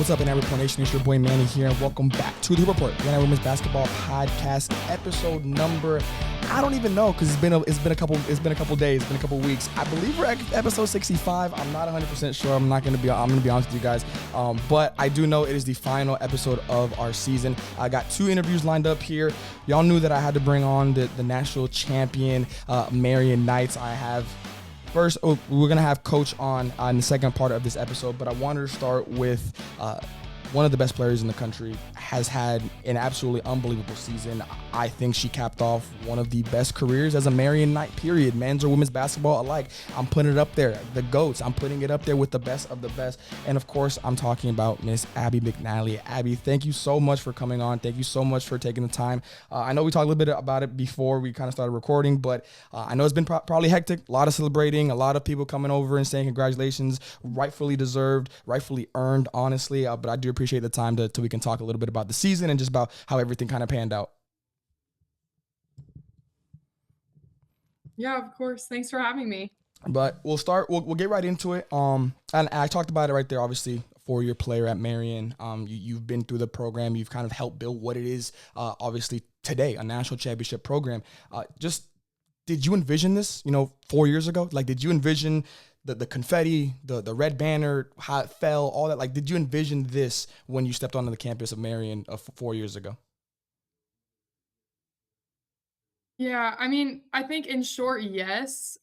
What's up, NAIA Nation? It's your boy Manny here, and welcome back to the Report, the NAIA Women's Basketball Podcast, episode number. I don't even know because it's been a couple days, it's been a couple weeks. I believe we're at episode 65. I'm not 100% sure. I'm gonna be honest with you guys, but I do know it is the final episode of our season. I got 2 interviews lined up here. Y'all knew that I had to bring on the national champion Marian Knights. First, we're going to have Coach on in the second part of this episode, but I wanted to start with one of the best players in the country, has had an absolutely unbelievable season. I think she capped off one of the best careers as a Marian Knight, period. Men's or women's basketball alike. I'm putting it up there. The GOATs. I'm putting it up there with the best of the best. And of course, I'm talking about Miss Abbey McNally. Abbey, thank you so much for coming on. Thank you so much for taking the time. I know we talked a little bit about it before we kind of started recording, but I know it's been probably hectic. A lot of celebrating, a lot of people coming over and saying congratulations, rightfully deserved, rightfully earned, honestly. But I do appreciate the time till we can talk a little bit about the season and just about how everything kind of panned out. Yeah, of course. Thanks for having me. But we'll get right into it. And I talked about it right there, obviously, 4-year player at Marian. You've been through the program. You've kind of helped build what it is, obviously, today, a national championship program. Did you envision this, 4 years ago? Like, did you envision the confetti, the red banner, how it fell, all that? Like, did you envision this when you stepped onto the campus of Marian 4 years ago? Yeah, I mean, I think in short, yes.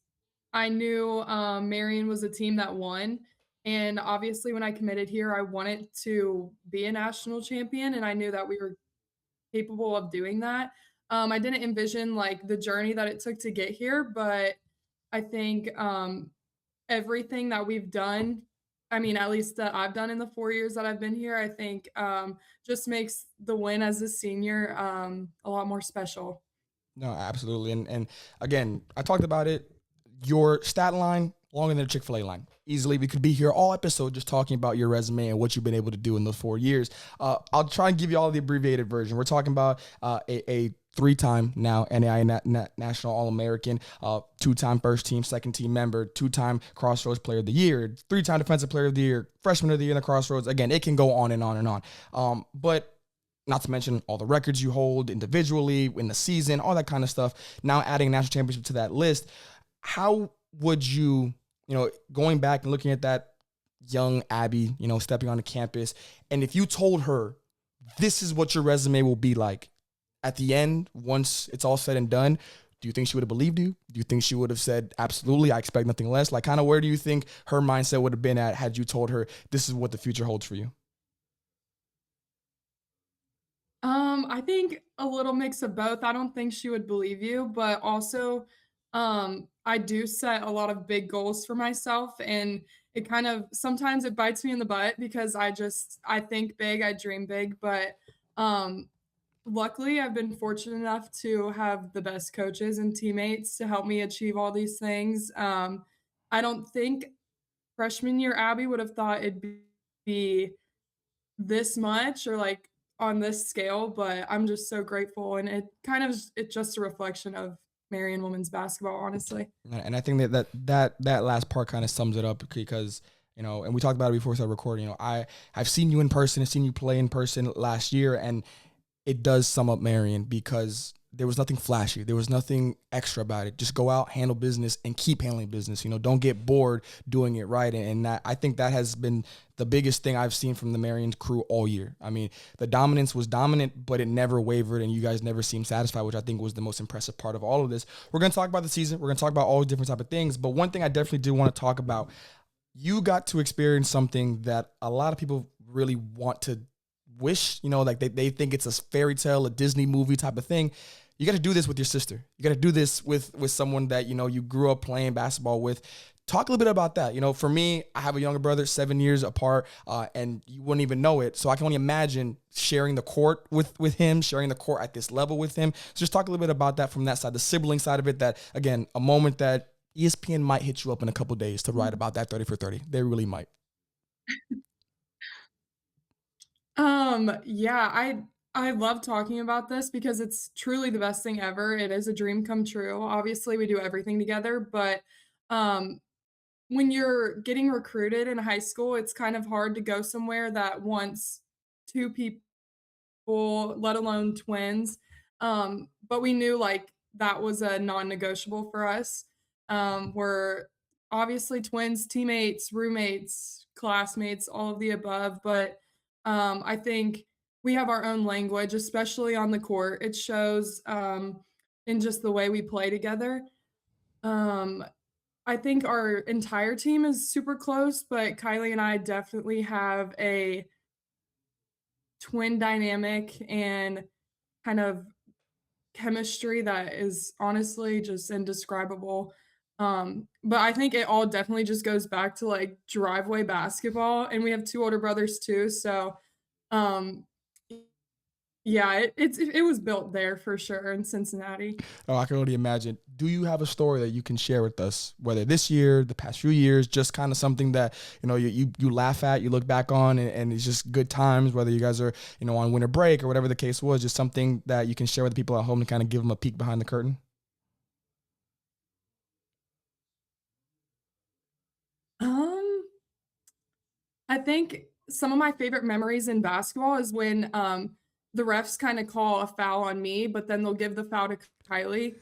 I knew Marian was a team that won. And obviously, when I committed here, I wanted to be a national champion, and I knew that we were capable of doing that. I didn't envision like the journey that it took to get here, but I think everything that we've done, I mean, at least that I've done in the 4 years that I've been here, I think just makes the win as a senior a lot more special. No, absolutely. And again, I talked about it. Your stat line, longer than a Chick-fil-A line. Easily, we could be here all episode just talking about your resume and what you've been able to do in those 4 years. I'll try and give you all the abbreviated version. We're talking about a 3-time now NAIA National All-American, 2-time first team, second team member, 2-time Crossroads Player of the Year, 3-time Defensive Player of the Year, Freshman of the Year in the Crossroads. Again, it can go on and on and on. But not to mention all the records you hold individually in the season, all that kind of stuff. Now adding a national championship to that list, how would you, going back and looking at that young Abbey, stepping on the campus, and if you told her this is what your resume will be like at the end, once it's all said and done, do you think she would have believed you? Do you think she would have said, absolutely, I expect nothing less? Like, kind of where do you think her mindset would have been at had you told her this is what the future holds for you? I think a little mix of both. I don't think she would believe you, but also, I do set a lot of big goals for myself, and it kind of sometimes it bites me in the butt because I think big, I dream big, but um, luckily I've been fortunate enough to have the best coaches and teammates to help me achieve all these things. I don't think freshman year Abby would have thought be this much or like on this scale, but I'm just so grateful, and it's just a reflection of Marian women's basketball, honestly. And I think that last part kind of sums it up because, and we talked about it before we started recording, I've seen you in person, I've seen you play in person last year, and it does sum up Marian because there was nothing flashy. There was nothing extra about it. Just go out, handle business, and keep handling business. Don't get bored doing it right. And I think that has been the biggest thing I've seen from the Marian crew all year. I mean, the dominance was dominant, but it never wavered, and you guys never seemed satisfied, which I think was the most impressive part of all of this. We're going to talk about the season. We're going to talk about all the different type of things. But one thing I definitely do want to talk about, you got to experience something that a lot of people really want to wish, like they think it's a fairy tale, a Disney movie type of thing. You got to do this with your sister. You got to do this with someone that, you grew up playing basketball with. Talk a little bit about that. For me, I have a younger brother, 7 years apart, and you wouldn't even know it. So I can only imagine sharing the court with him, sharing the court at this level with him. So just talk a little bit about that from that side, the sibling side of it, that, again, a moment that ESPN might hit you up in a couple days to write about that 30 for 30. They really might. Yeah, I love talking about this because it's truly the best thing ever. It is a dream come true. Obviously, we do everything together, but um when you're getting recruited in high school, it's kind of hard to go somewhere that wants 2 people, let alone twins. But we knew, like, that was a non-negotiable for us. We're obviously twins, teammates, roommates, classmates, all of the above, but, I think we have our own language, especially on the court. It shows, in just the way we play together. Um, I think our entire team is super close, but Kylie and I definitely have a twin dynamic and kind of chemistry that is honestly just indescribable. But I think it all definitely just goes back to, like, driveway basketball, and we have 2 older brothers too, so, um, yeah, it was built there for sure in Cincinnati. Oh, I can only imagine. Do you have a story that you can share with us, whether this year, the past few years, just kind of something that you laugh at, you look back on, and it's just good times, whether you guys are on winter break or whatever the case was, just something that you can share with the people at home to kind of give them a peek behind the curtain? Um, I think some of my favorite memories in basketball is when, the refs kinda call a foul on me, but then they'll give the foul to Kylie.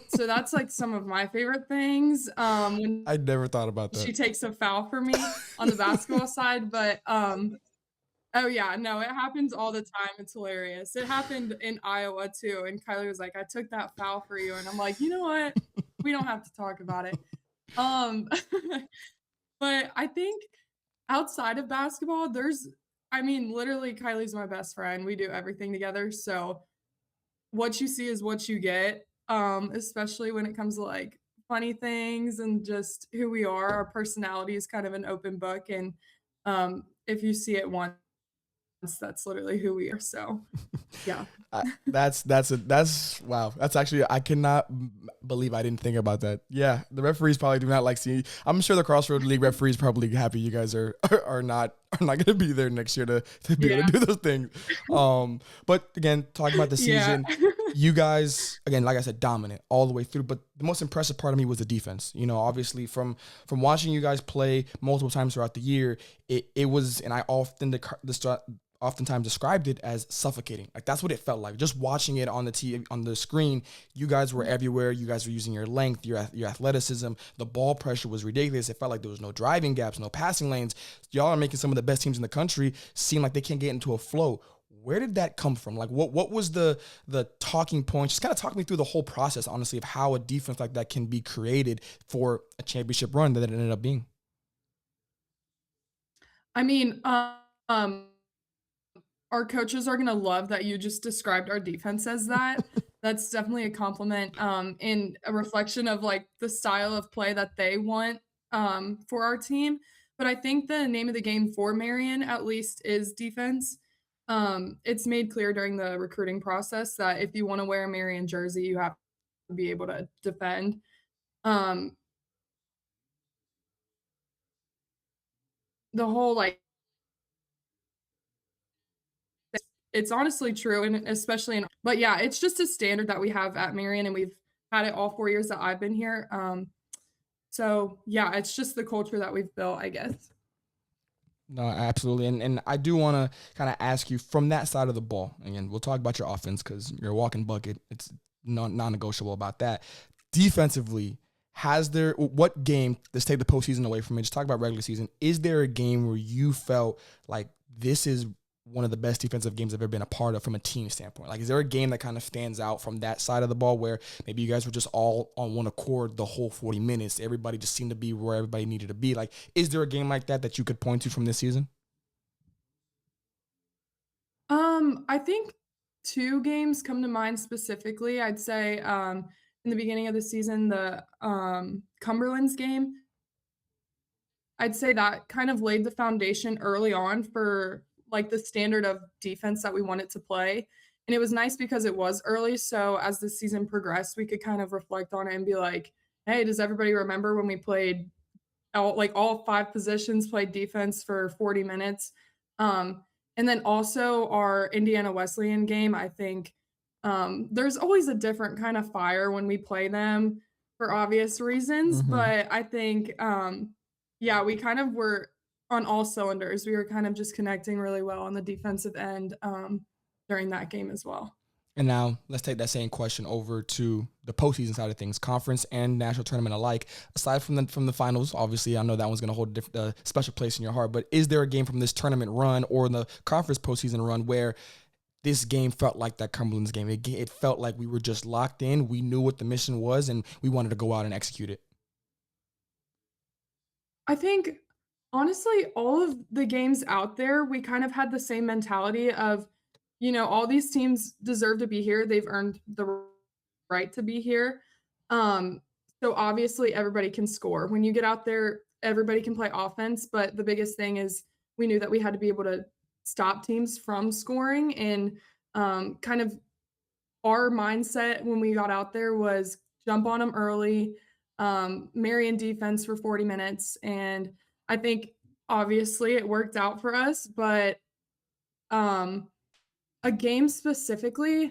So that's, like, some of my favorite things, when I never thought about that. she takes a foul for me on the basketball side, but, oh, yeah, no, it happens all the time, it's hilarious. It happened in Iowa too, and Kylie was like, "I took that foul for you," and I'm like, "You know what? We don't have to talk about it." Um, but I think outside of basketball, I mean, literally, Kylie's my best friend, we do everything together, so what you see is what you get, especially when it comes to, like, funny things and just who we are. Our personality is kind of an open book, and, if you see it once, that's literally who we are, so, yeah. That's wow. That's actually, I cannot believe I didn't think about that. Yeah, the referees probably do not like seeing. I'm sure the Crossroad League referees probably happy you guys are not going to be there next year to be able Yeah. to do those things. But again, talking about the Yeah. season, you guys, again, like I said, dominant all the way through. But the most impressive part of me was the defense. Obviously from watching you guys play multiple times throughout the year, it was, and I oftentimes described it as suffocating. Like, that's what it felt like. Just watching it on the TV, on the screen, you guys were everywhere. You guys were using your length, your athleticism. The ball pressure was ridiculous. It felt like there was no driving gaps, no passing lanes. Y'all are making some of the best teams in the country seem like they can't get into a flow. Where did that come from? Like, what was the talking point? Just kind of talk me through the whole process, honestly, of how a defense like that can be created for a championship run that it ended up being. I mean, um our coaches are gonna love that you just described our defense as that. That's definitely a compliment, and a reflection of, like, the style of play that they want, for our team. But I think the name of the game for Marian, at least, is defense. It's made clear during the recruiting process that if you wanna wear a Marian jersey, you have to be able to defend. Um, the whole, like, it's honestly true, and especially in but yeah, it's just a standard that we have at Marian, and we've had it all 4 years that I've been here, so yeah, it's just the culture that we've built, I guess. No, absolutely. And I do want to kind of ask you from that side of the ball. Again, we'll talk about your offense because you're a walking bucket. It's non-negotiable about that. Defensively, what game, let's take the postseason away from it, just talk about regular season. Is there a game where you felt like this is one of the best defensive games I've ever been a part of from a team standpoint? Like, is there a game that kind of stands out from that side of the ball where maybe you guys were just all on one accord the whole 40 minutes? Everybody just seemed to be where everybody needed to be. Like, is there a game like that you could point to from this season? I think 2 games come to mind specifically. I'd say, in the beginning of the season, the, Cumberland's game. I'd say that kind of laid the foundation early on for, like, the standard of defense that we wanted to play, and it was nice because it was early, so as the season progressed, we could kind of reflect on it and be like, "Hey, does everybody remember when we played all 5 positions, played defense for 40 minutes?" Um, and then also our Indiana Wesleyan game, I think, there's always a different kind of fire when we play them for obvious reasons, Mm-hmm. but I think, Yeah, we kind of were on all cylinders. We were kind of just connecting really well on the defensive end, during that game as well. And now let's take that same question over to the postseason side of things, conference and national tournament alike. Aside from the finals, obviously, I know that one's going to hold a different, special place in your heart. But is there a game from this tournament run or the conference postseason run where this game felt like that Cumberland's game? It felt like we were just locked in. We knew what the mission was, and we wanted to go out and execute it. I think, honestly, all of the games out there, we kind of had the same mentality of, all these teams deserve to be here. They've earned the right to be here. Um, so obviously everybody can score. When you get out there, everybody can play offense, but the biggest thing is we knew that we had to be able to stop teams from scoring and kind of our mindset when we got out there was jump on them early, Marian defense for 40 minutes. And I think obviously it worked out for us, but um, a game specifically,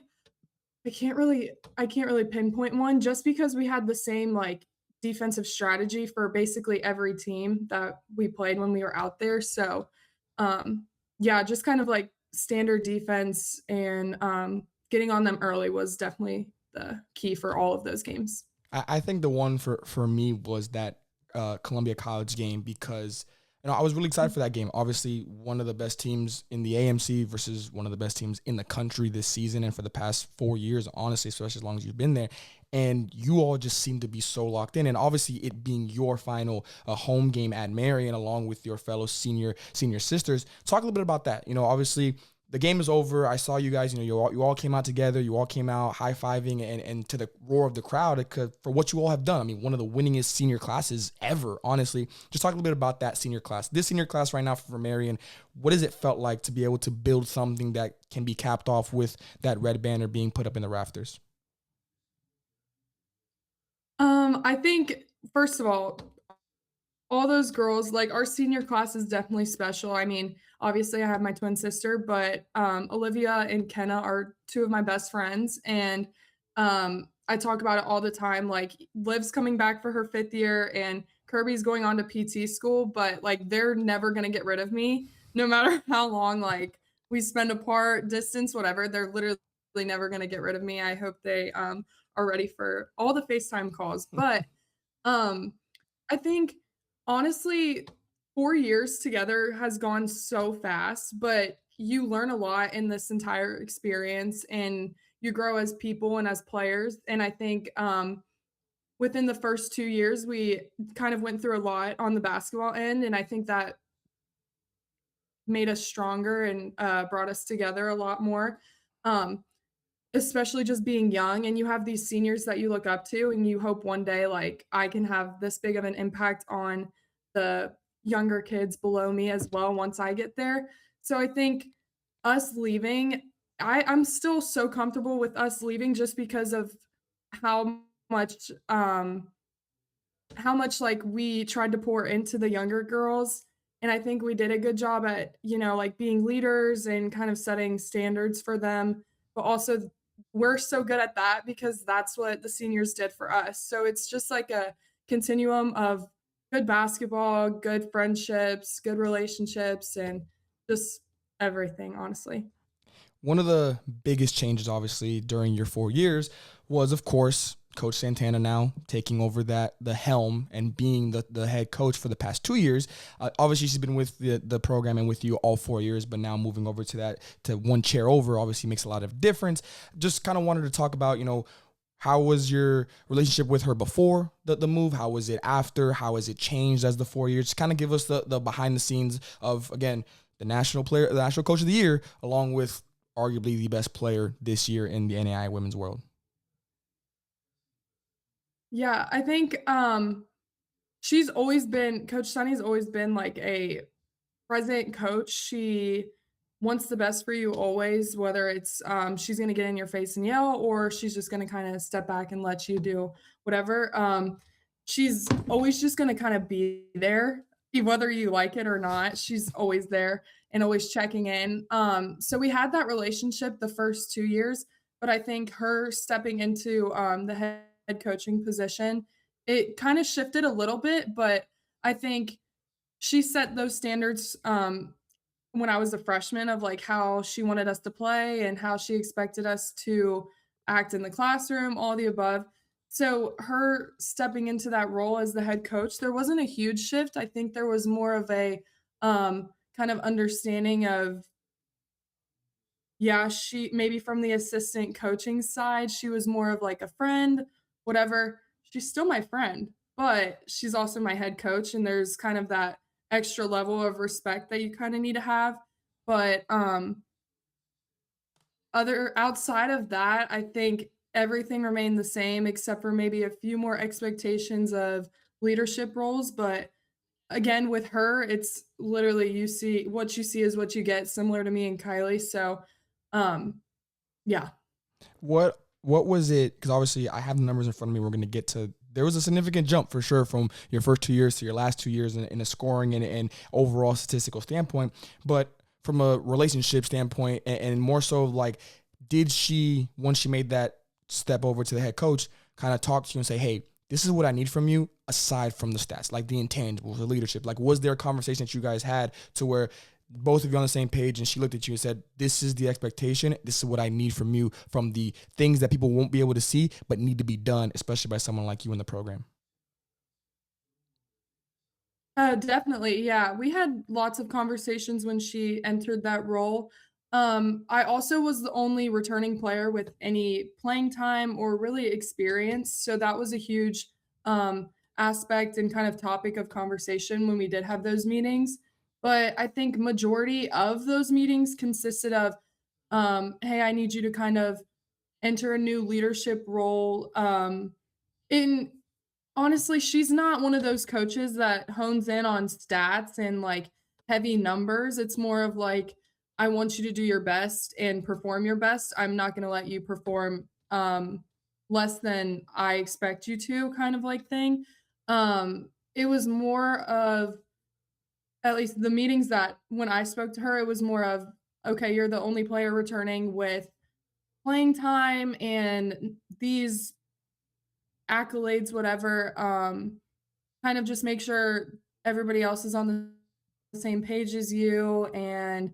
I can't really pinpoint one just because we had the same like defensive strategy for basically every team that we played when we were out there. So yeah, just kind of like standard defense and getting on them early was definitely the key for all of those games. I think the one for me was that Columbia College game because I was really excited for that game. Obviously, one of the best teams in the AMC versus one of the best teams in the country this season and for the past 4 years, honestly, especially as long as you've been there. And you all just seem to be so locked in. And obviously, it being your final home game at Marian, along with your fellow senior sisters. Talk a little bit about that. Obviously the game is over. I saw you guys, you all came out together. You all came out high-fiving and to the roar of the crowd for what you all have done. I mean, one of the winningest senior classes ever, honestly. Just talk a little bit about that senior class. This senior class right now for Marian, what has it felt like to be able to build something that can be capped off with that red banner being put up in the rafters? I think first of all those girls, like, our senior class is definitely special. I mean, obviously, I have my twin sister, but, Olivia and Kenna are 2 of my best friends, and, I talk about it all the time, like, Liv's coming back for her 5th year, and Kirby's going on to PT school, but, like, they're never gonna get rid of me no matter how long, like, we spend apart, distance, whatever, they're literally never gonna get rid of me. I hope they, are ready for all the FaceTime calls, but, um, I think honestly, 4 years together has gone so fast, but you learn a lot in this entire experience, and you grow as people and as players, and I think, within the first 2 years, we kind of went through a lot on the basketball end, and I think that made us stronger and, brought us together a lot more, um, especially just being young, and you have these seniors that you look up to, and you hope one day, like, I can have this big of an impact on the younger kids below me as well once I get there. So I think us leaving, I'm still so comfortable with us leaving just because of how much, like, we tried to pour into the younger girls, and I think we did a good job at, like, being leaders and kind of setting standards for them, but also we're so good at that because that's what the seniors did for us. So it's just like a continuum of good basketball, good friendships, good relationships, and just everything, honestly. One of the biggest changes, obviously, during your 4 years was, of course, Coach Santana now taking over the helm and being the head coach for the past 2 years. Obviously, she's been with the program and with you all 4 years, but now moving over to one chair over obviously makes a lot of difference. Just kind of wanted to talk about, how was your relationship with her before the move? How was it after? How has it changed as the 4 years? Just kind of give us the behind the scenes of, again, the national coach of the year, along with arguably the best player this year in the NAIA women's world. Yeah, I think, Coach Sunny's always been like a present coach. She wants the best for you always, whether it's, she's gonna get in your face and yell, or she's just gonna kinda step back and let you do whatever. She's always just gonna kinda be there, whether you like it or not. She's always there and always checking in. So we had that relationship the first 2 years, but I think her stepping into, the head coaching position, it kinda shifted a little bit, but I think she set those standards, when I was a freshman of, like, how she wanted us to play and how she expected us to act in the classroom, all the above. So, her stepping into that role as the head coach, there wasn't a huge shift. I think there was more of a, kind of understanding of, yeah, she maybe from the assistant coaching side, she was more of like a friend, whatever. She's still my friend, but she's also my head coach, and there's kind of that extra level of respect that you kinda need to have. But, other outside of that, I think everything remained the same except for maybe a few more expectations of leadership roles, but again, with her, it's literally you see is what you get, similar to me and Kylie, so, um, yeah. What was it? Because obviously I have the numbers in front of me. We're going to get to. There was a significant jump for sure from your first 2 years to your last 2 years in a scoring and overall statistical standpoint. But from a relationship standpoint, and more so like, did she once she made that step over to the head coach, kind of talk to you and say, "Hey, this is what I need from you aside from the stats, like the intangibles, the leadership." Like, was there a conversation that you guys had to where both of you on the same page and she looked at you and said, "This is the expectation. This is what I need from you, from the things that people won't be able to see but need to be done, especially by someone like you in the program." Definitely, yeah. We had lots of conversations when she entered that role. I also was the only returning player with any playing time or really experience, so that was a huge, aspect and kind of topic of conversation when we did have those meetings. But I think majority of those meetings consisted of, "Hey, I need you to kind of enter a new leadership role," in honestly, she's not one of those coaches that hones in on stats and, like, heavy numbers. It's more of like, "I want you to do your best and perform your best. I'm not gonna let you perform, less than I expect you to," kind of like thing. It was more of at least the meetings that when I spoke to her, it was more of, "Okay, you're the only player returning with playing time and these accolades, whatever, kind of just make sure everybody else is on the same page as you, and,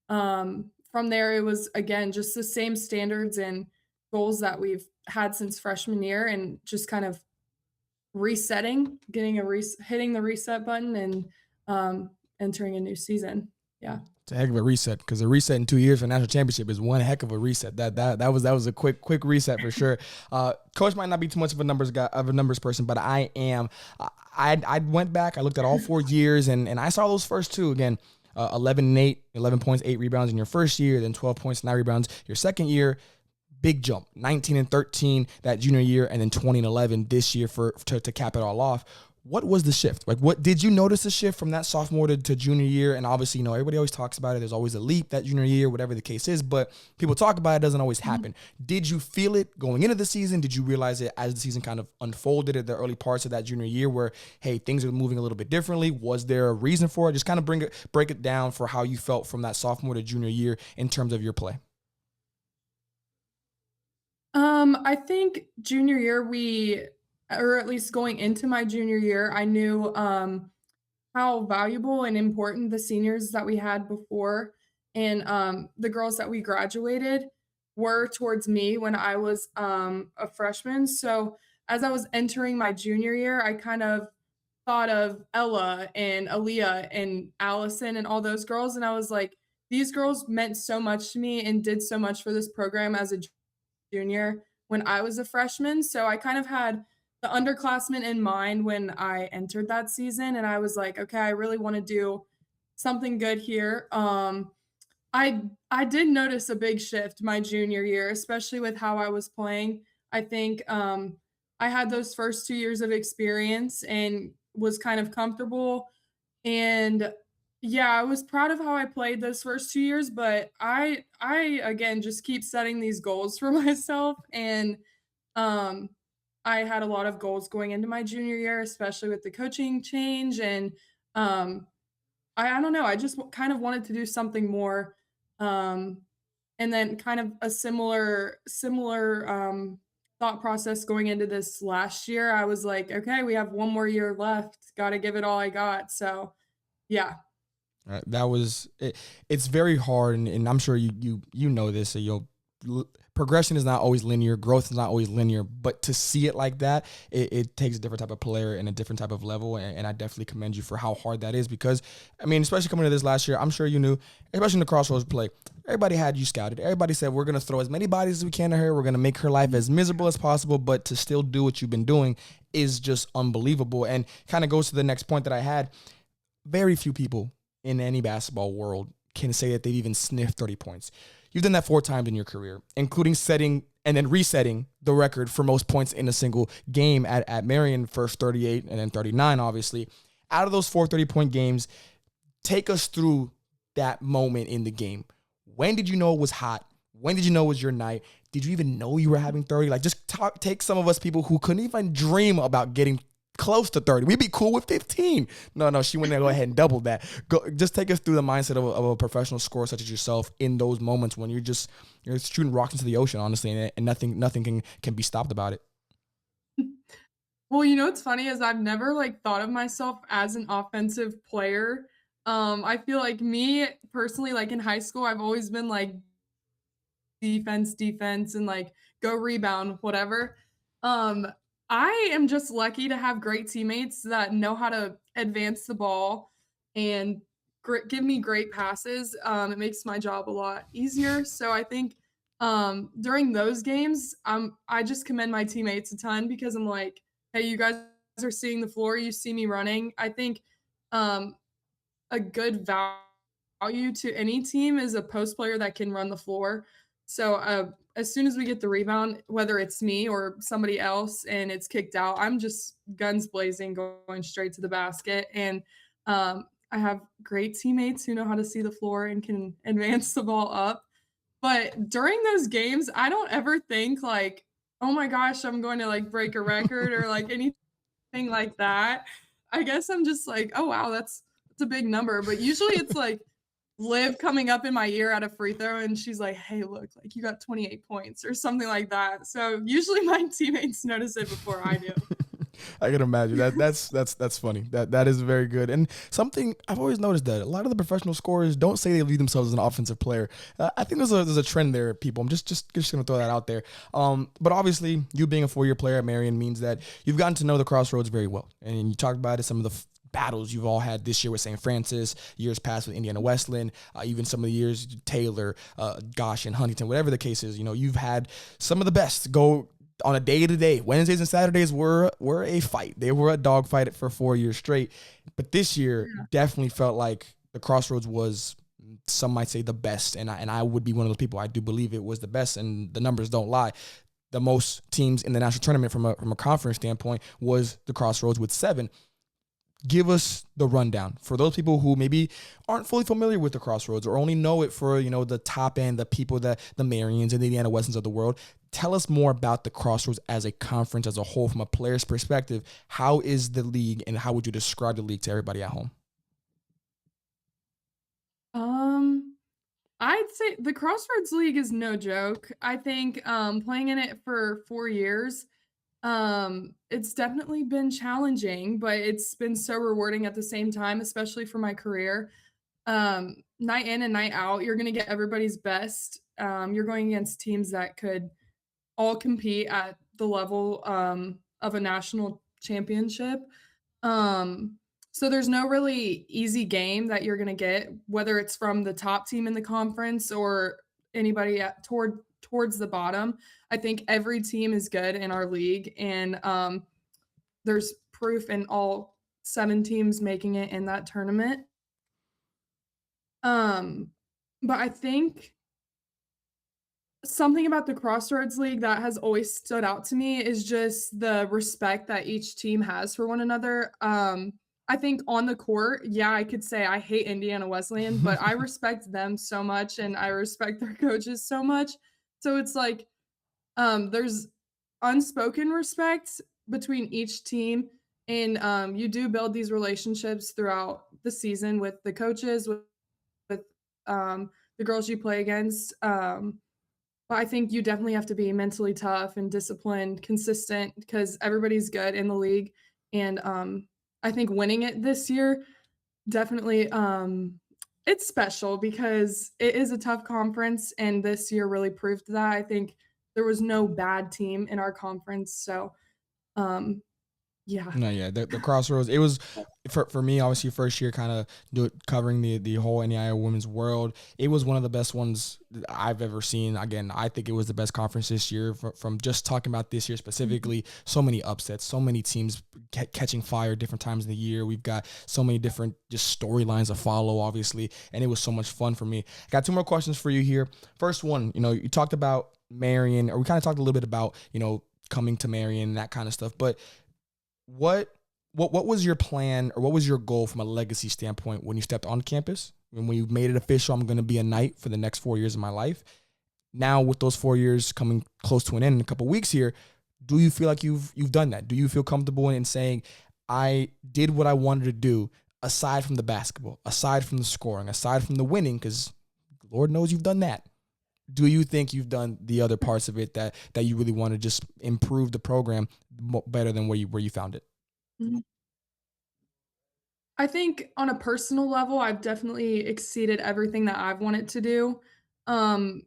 from there, it was, again, just the same standards and goals that we've had since freshman year and just kind of resetting, getting a hitting the reset button and, entering a new season. Yeah. It's a heck of a reset because a reset in 2 years for national championship is one heck of a reset. That was a quick reset for sure. Coach might not be too much of a numbers guy of a numbers person, but I am. I went back. I looked at all 4 years and I saw those first two again. 11 and 8, 11 points, 8 rebounds in your first year, then 12 points, 9 rebounds your second year. Big jump, 19 and 13 that junior year, and then 20 and 11 this year to cap it all off. What was the shift? Like, what did you notice a shift from that sophomore to junior year? And obviously, everybody always talks about it. There's always a leap that junior year, whatever the case is, but people talk about it, doesn't always happen. Did you feel it going into the season? Did you realize it as the season kind of unfolded at the early parts of that junior year where, hey, things are moving a little bit differently? Was there a reason for it? Just kind of break it down for how you felt from that sophomore to junior year in terms of your play. I think junior year or at least going into my junior year, I knew, how valuable and important the seniors that we had before and, the girls that we graduated were towards me when I was, a freshman. So, as I was entering my junior year, I kind of thought of Ella and Aaliyah and Allison and all those girls, and I was like, "These girls meant so much to me and did so much for this program as a junior when I was a freshman, so I kind of had the underclassmen in mind when I entered that season, and I was like, "Okay, I really wanna do something good here." I did notice a big shift my junior year, especially with how I was playing. I think, I had those first 2 years of experience and was kind of comfortable, and yeah, I was proud of how I played those first 2 years, but I again, just keep setting these goals for myself, and, um, I had a lot of goals going into my junior year, especially with the coaching change, and, um, I don't know, I just kind of wanted to do something more, um, and then kind of a similar, thought process going into this last year. I was like, "Okay, we have 1 more year left, gotta give it all I got," so Yeah. That was it. It's very hard, and I'm sure you know this. So progression is not always linear. Growth is not always linear. But to see it like that, it takes a different type of player and a different type of level. And I definitely commend you for how hard that is. Because I mean, especially coming to this last year, I'm sure you knew, especially in the Crossroads play, everybody had you scouted. Everybody said we're gonna throw as many bodies as we can to her. We're gonna make her life as miserable as possible. But to still do what you've been doing is just unbelievable. And kind of goes to the next point that I had. Very few people in any basketball world can say that they've even sniffed 30 points. You've done that 4 times in your career, including setting and then resetting the record for most points in a single game at Marian, first 38 and then 39, obviously. Out of those 4 30-point games, take us through that moment in the game. When did you know it was hot? When did you know it was your night? Did you even know you were having 30? Like, just take some of us people who couldn't even dream about getting close to 30. We'd be cool with 15. No, she went there, go ahead and double that. Just take us through the mindset of a professional scorer such as yourself in those moments when you're shooting rocks into the ocean, honestly, and nothing can be stopped about it. Well, you know what's funny is I've never like thought of myself as an offensive player. I feel like me personally, like in high school, I've always been like defense, and like go rebound, whatever. Um, I am just lucky to have great teammates that know how to advance the ball and give me great passes. It makes my job a lot easier. So I think during those games, I just commend my teammates a ton because I'm like, hey, you guys are seeing the floor, you see me running. I think um, a good value to any team is a post player that can run the floor. So as soon as we get the rebound, whether it's me or somebody else and it's kicked out, I'm just guns blazing, going straight to the basket. And I have great teammates who know how to see the floor and can advance the ball up. But during those games, I don't ever think like, oh my gosh, I'm going to like break a record or like anything like that. I guess I'm just like, "Oh, wow, that's a big number," but usually it's like Liv coming up in my ear at a free throw, and she's like, "Hey, look, like, you got 28 points," or something like that. So, usually my teammates notice it before I do. I can imagine that's funny. That is very good. And something I've always noticed that a lot of the professional scorers don't say they view themselves as an offensive player. I think there's a trend there, people. I'm just gonna throw that out there. But obviously, you being a 4-year player at Marian means that you've gotten to know the Crossroads very well, and you talked about it. Some of the battles you've all had this year with St. Francis, years past with Indiana Wesleyan, even some of the years Taylor, Gosh, and Huntington, whatever the case is. You've had some of the best go on a day-to-day. Wednesdays and Saturdays were a fight. They were a dogfight for 4 years straight. But this year definitely felt like the Crossroads was, some might say, the best. And I would be one of those people. I do believe it was the best, and the numbers don't lie. The most teams in the national tournament from a conference standpoint was the Crossroads with 7. Give us the rundown for those people who maybe aren't fully familiar with the Crossroads or only know it for, the top end, the people that the Marians and the Indiana Wesleyan's of the world. Tell us more about the Crossroads as a conference as a whole from a player's perspective. How is the league, and how would you describe the league to everybody at home? Um, I'd say the Crossroads League is no joke. I think, playing in it for 4 years, it's definitely been challenging, but it's been so rewarding at the same time, especially for my career. Night in and night out, you're gonna get everybody's best. You're going against teams that could all compete at the level, of a national championship. Um, so there's no really easy game that you're gonna get, whether it's from the top team in the conference or anybody towards the bottom. I think every team is good in our league, and there's proof in all 7 teams making it in that tournament. Um, but I think something about the Crossroads League that has always stood out to me is just the respect that each team has for one another. I think on the court, yeah, I could say I hate Indiana Wesleyan, but I respect them so much and I respect their coaches so much. So it's like there's unspoken respect between each team, and you do build these relationships throughout the season with the coaches, with the girls you play against. But I think you definitely have to be mentally tough and disciplined, consistent, because everybody's good in the league. And I think winning it this year Definitely, it's special because it is a tough conference, and this year really proved that. I think there was no bad team in our conference, so, um, yeah. No, yeah, the crossroads. It was for me, obviously, first year, kind of do covering the whole NAIA women's world. It was one of the best ones that I've ever seen. Again, I think it was the best conference this year. From just talking about this year Mhm. specifically, so many upsets, so many teams catching fire different times of the year. We've got so many different just storylines to follow, obviously, and it was so much fun for me. Got two more questions for you here. First one, you talked about Marian, or we kind of talked a little bit about coming to Marian and that kind of stuff, but what what was your plan or what was your goal from a legacy standpoint when you stepped on campus? When you made it official, I'm going to be a knight for the next 4 years of my life. Now, with those 4 years coming close to an end in a couple of weeks here, do you feel like you've done that? Do you feel comfortable in saying, I did what I wanted to do, aside from the basketball, aside from the scoring, aside from the winning, because Lord knows you've done that. Do you think you've done the other parts of it that you really want to just improve the program better than where you found it? Mhm. I think on a personal level, I've definitely exceeded everything that I've wanted to do. Um,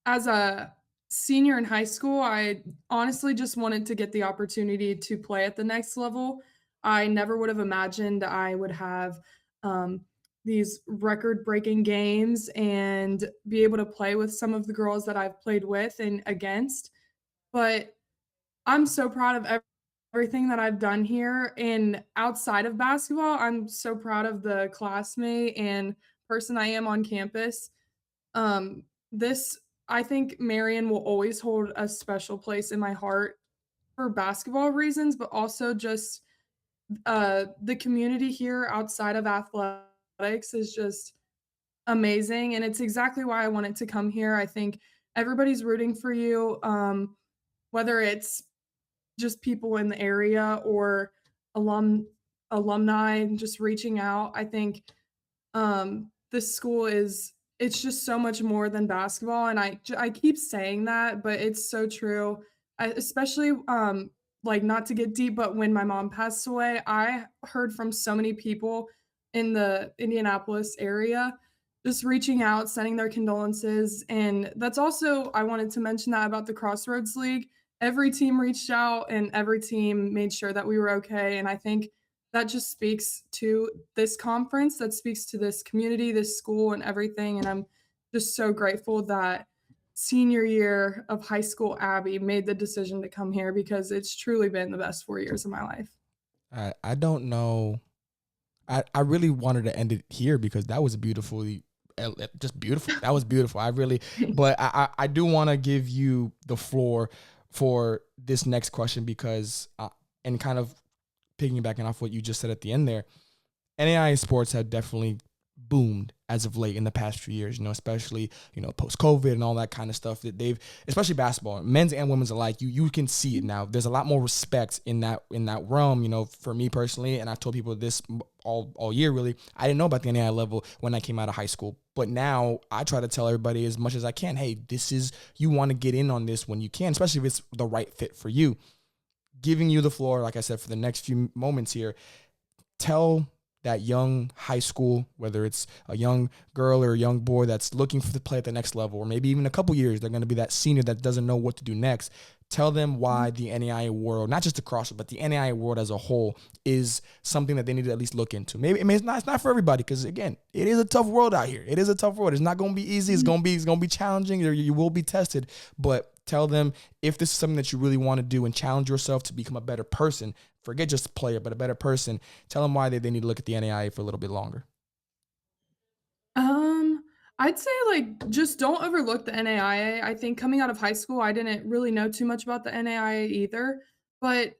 as a senior in high school, I honestly just wanted to get the opportunity to play at the next level. I never would have imagined I would have these record breaking games and be able to play with some of the girls that I've played with and against. But I'm so proud of everything that I've done here, and outside of basketball, I'm so proud of the classmate and person I am on campus. This I think Marian will always hold a special place in my heart for basketball reasons, but also just, the community here outside of athletics is just amazing, and it's exactly why I wanted to come here. I think everybody's rooting for you, whether it's just people in the area or alum alumni just reaching out. I think, this school is it's just so much more than basketball, and I keep saying that, but it's so true. I especially, like, not to get deep, but when my mom passed away, I heard from so many people in the Indianapolis area just reaching out, sending their condolences, and that's also I wanted to mention that about the Crossroads League. Every team reached out and every team made sure that we were okay, and I think that just speaks to this conference, that speaks to this community, this school, and everything, and I'm just so grateful that senior year of high school Abbey made the decision to come here because it's truly been the best 4 years of my life. I don't know. I really wanted to end it here because that was beautifully just beautiful. That was beautiful. I really, but I do want to give you the floor for this next question because and kind of piggybacking off what you just said at the end there, NAIA sports have definitely boomed as of late in the past few years, especially, post COVID and all that kind of stuff that they've, especially basketball, men's and women's alike, you can see it now. There's a lot more respect in that realm, for me personally, and I told people this all year really. I didn't know about the NAIA level when I came out of high school. But now I try to tell everybody as much as I can, hey, you want to get in on this when you can, especially if it's the right fit for you. Giving you the floor, like I said, for the next few moments here, tell that young high school, whether it's a young girl or a young boy that's looking to play at the next level, or maybe even a couple years, they're going to be that senior that doesn't know what to do next. Tell them why the NAIA world, not just the CrossFit, but the NAIA world as a whole, is something that they need to at least look into. Maybe it's not for everybody because again, it is a tough world out here. It is a tough world. It's not going to be easy. It's going to be challenging. You will be tested, but tell them if this is something that you really want to do and challenge yourself to become a better person. Forget just a player, but a better person. Tell them why they need to look at the NAIA for a little bit longer. Um, I'd say, like, just don't overlook the NAIA. I think coming out of high school, I didn't really know too much about the NAIA either, but,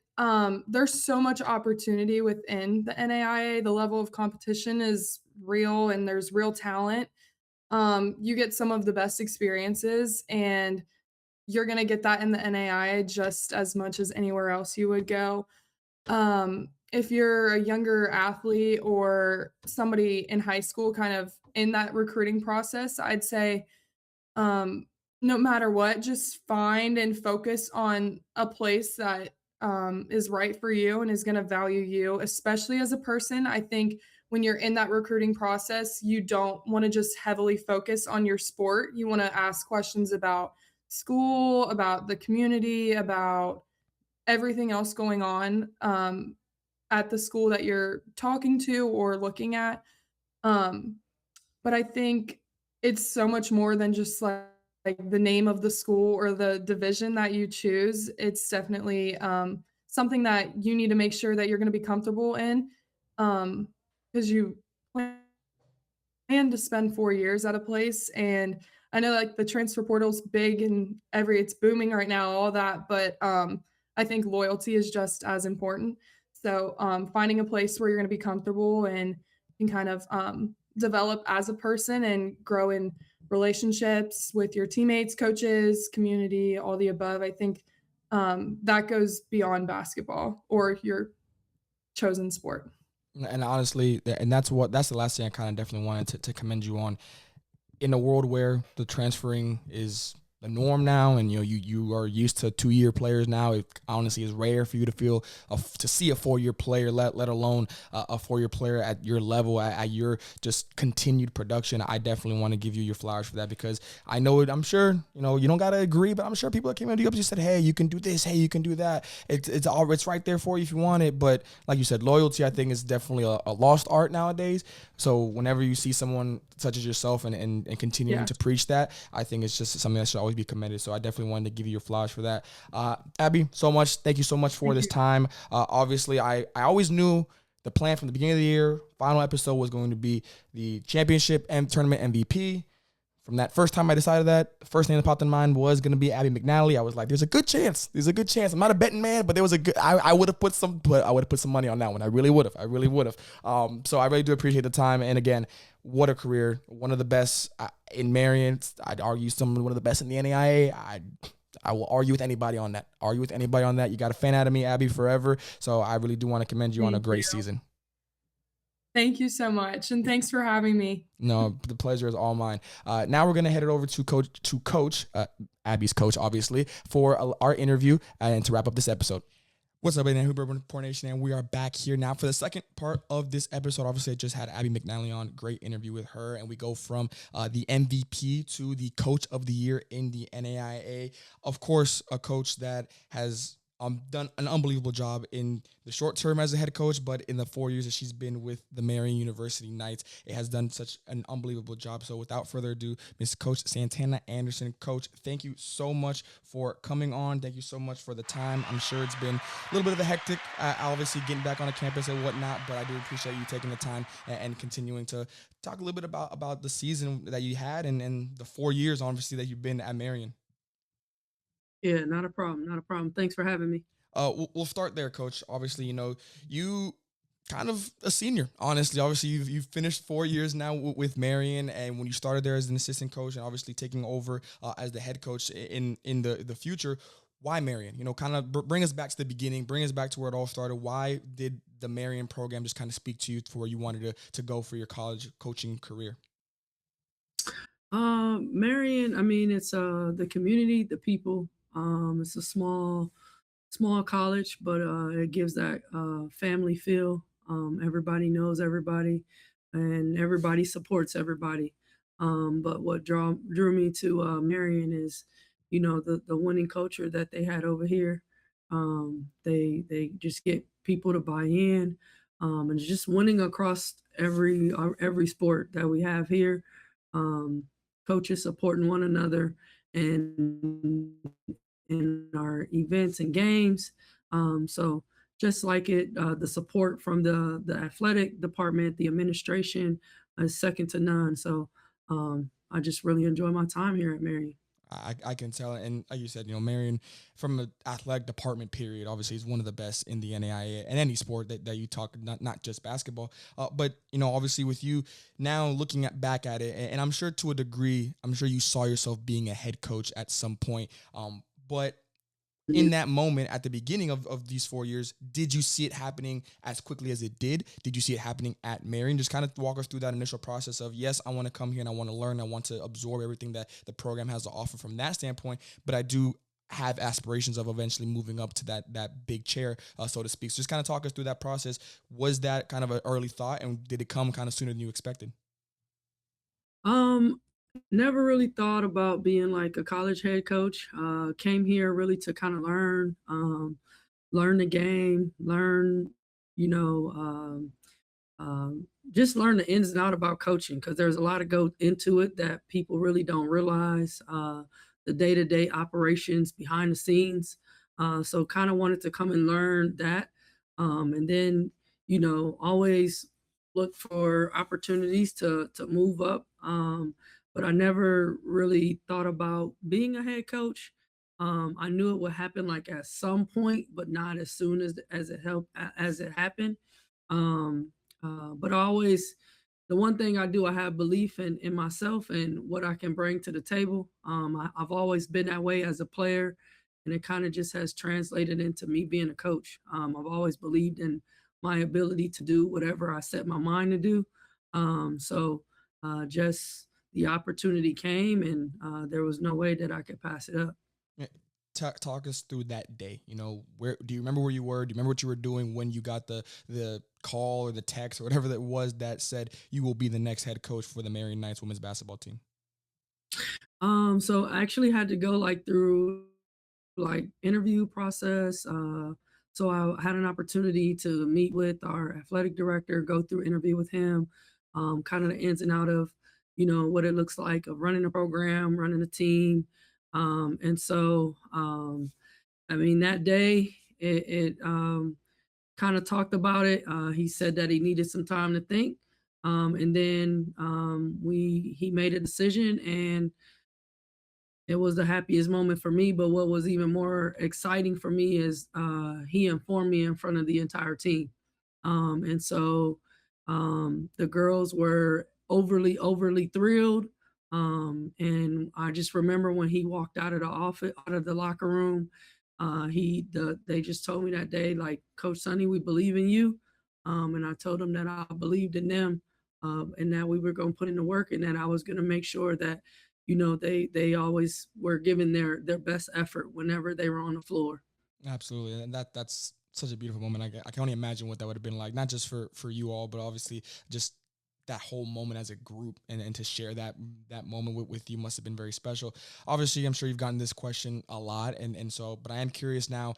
there's so much opportunity within the NAIA. The level of competition is real, and there's real talent. You get some of the best experiences, and you're gonna get that in the NAIA just as much as anywhere else you would go. If you're a younger athlete or somebody in high school kind of in that recruiting process, I'd say, um, no matter what, just find and focus on a place that is right for you and is going to value you, especially as a person. I think when you're in that recruiting process, you don't want to just heavily focus on your sport. You want to ask questions about school, about the community, about everything else going on at the school that you're talking to or looking at. Um, but I think it's so much more than just like the name of the school or the division that you choose. It's definitely something that you need to make sure that you're going to be comfortable in, because you plan to spend 4 years at a place. And I know like the transfer portal's big and it's booming right now, all that, but I think loyalty is just as important. So finding a place where you're going to be comfortable and can kind of develop as a person and grow in relationships with your teammates, coaches, community, all the above. I think that goes beyond basketball or your chosen sport. And honestly, and that's the last thing I kind of definitely wanted to commend you on. In a world where the transferring is the norm now, and you are used to 2-year players now, it honestly is rare for you to to see a 4-year player, let alone a 4-year player at your level, at your just continued production. I definitely want to give you your flowers for that, because I know it. I'm sure you don't gotta agree, but I'm sure people that came into you up just said, "Hey, you can do this. Hey, you can do that." It's right there for you if you want it. But like you said, loyalty, I think, is definitely a lost art nowadays. So whenever you see someone such as yourself and continuing to preach that, I think it's just something that should always be commended. So I definitely wanted to give you your flowers for that. Abby, so much. Thank you so much for this time. Obviously, I always knew the plan from the beginning of the year, final episode, was going to be the championship and tournament MVP. From that first time I decided that, the first name that popped in mind was going to be Abbey McNally. I was like, there's a good chance. I'm not a betting man, but there was a good, I would have put some money on that one. I really would have. So I really do appreciate the time. And again, what a career. One of the best in Marian. I'd argue one of the best in the NAIA. I will argue with anybody on that. You got a fan out of me, Abbey, forever. So I really do want to commend you on a great season. Thank you so much, and thanks for having me. No, the pleasure is all mine. Now we're gonna head it over to Coach Abby's coach, obviously, for our interview and to wrap up this episode. What's up, everybody? Hooper Report Nation, and we are back here now for the second part of this episode. Obviously, I just had Abbey McNally on. Great interview with her, and we go from the MVP to the Coach of the Year in the NAIA. Of course, a coach that has done an unbelievable job in the short term as a head coach, but in the 4 years that she's been with the Marian University Knights, it has done such an unbelievable job. So without further ado, Miss Coach Suntana Anderson. Coach, thank you so much for coming on. Thank you so much for the time. I'm sure it's been a little bit of a hectic, obviously getting back on the campus and whatnot, but I do appreciate you taking the time and continuing to talk a little bit about the season that you had and the 4 years, obviously, that you've been at Marian. Yeah, not a problem. Not a problem. Thanks for having me. We'll start there, Coach. Obviously, you kind of a senior, honestly. Obviously, you've finished 4 years now with Marian, and when you started there as an assistant coach and obviously taking over as the head coach in the future, why Marian? Kind of bring us back to the beginning, bring us back to where it all started. Why did the Marian program just kind of speak to you for where you wanted to go for your college coaching career? Marian, I mean, it's the community, the people. It's a small college, but it gives that family feel. Everybody knows everybody, and everybody supports everybody. But what drew me to Marian is, the winning culture that they had over here. They just get people to buy in, and just winning across every sport that we have here. Um, Coaches supporting one another and in our events and games. So just like it, the support from the athletic department, the administration is second to none. So I just really enjoy my time here at Marian. I can tell, and like you said, Marian, from an athletic department period, obviously is one of the best in the NAIA and any sport that you talk, not just basketball. But obviously with you now looking back at it, and I'm sure to a degree, I'm sure you saw yourself being a head coach at some point. But in that moment at the beginning of these 4 years, did you see it happening as quickly as it did? Did you see it happening at Marian? Just kind of walk us through that initial process of, yes, I want to come here and I want to learn. I want to absorb everything that the program has to offer from that standpoint. But I do have aspirations of eventually moving up to that big chair, so to speak. So just kind of talk us through that process. Was that kind of an early thought, and did it come kind of sooner than you expected? Um, Never really thought about being like a college head coach. Came here really to kind of learn the game, learn, you know, just learn the ins and out about coaching because there's a lot of go into it that people really don't realize. The day to day operations behind the scenes. So kind of wanted to come and learn that, and then always look for opportunities to move up. But I never really thought about being a head coach. I knew it would happen like at some point, but not as soon as it happened. Um, but I always, the one thing I do, I have belief in myself and what I can bring to the table. I've always been that way as a player, and it kind of just has translated into me being a coach. I've always believed in my ability to do whatever I set my mind to do. Just the opportunity came, and there was no way that I could pass it up. Yeah, talk us through that day. Where do you remember where you were? Do you remember what you were doing when you got the call or the text or whatever that was that said you will be the next head coach for the Marian Knights women's basketball team? So I actually had to go like through like interview process. So I had an opportunity to meet with our athletic director, go through interview with him, kind of the ins and out of, what it looks like of running a program, running a team. I mean, that day it kind of talked about it. He said that he needed some time to think. And then he made a decision, and it was the happiest moment for me. But what was even more exciting for me is he informed me in front of the entire team. The girls were overly thrilled. And I just remember when he walked out of the office, out of the locker room, they just told me that day, like, Coach Sonny, we believe in you. And I told them that I believed in them, and that we were going to put in the work, and that I was going to make sure that they always were giving their best effort whenever they were on the floor. Absolutely, and that's such a beautiful moment. I can only imagine what that would have been like, not just for you all, but obviously just that whole moment as a group, and to share that moment with you must have been very special. Obviously, I'm sure you've gotten this question a lot, but I am curious now,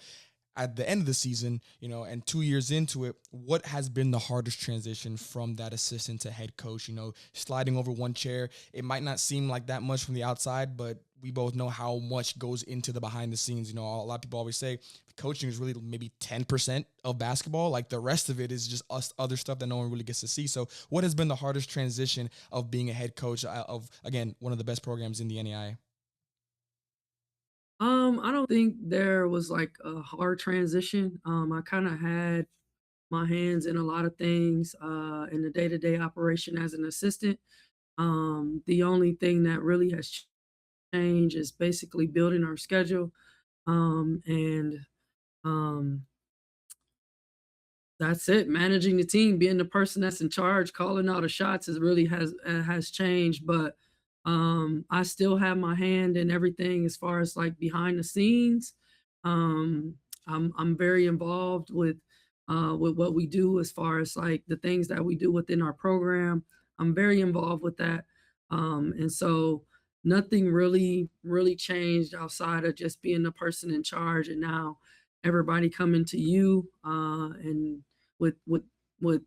at the end of the season, and 2 years into it, what has been the hardest transition from that assistant to head coach? Sliding over one chair, it might not seem like that much from the outside, but we both know how much goes into the behind the scenes. A lot of people always say coaching is really maybe 10% of basketball. Like, the rest of it is just other stuff that no one really gets to see. So what has been the hardest transition of being a head coach of, again, one of the best programs in the NAIA? I don't think there was like a hard transition. I kind of had my hands in a lot of things in the day-to-day operation as an assistant. The only thing that really has changed is basically building our schedule. And um, That's it. Managing the team, being the person that's in charge, calling all the shots has changed. But I still have my hand in everything as far as like behind the scenes. I'm very involved with what we do as far as like the things that we do within our program. I'm very involved with that, and so nothing really changed outside of just being the person in charge. And now everybody coming to you and with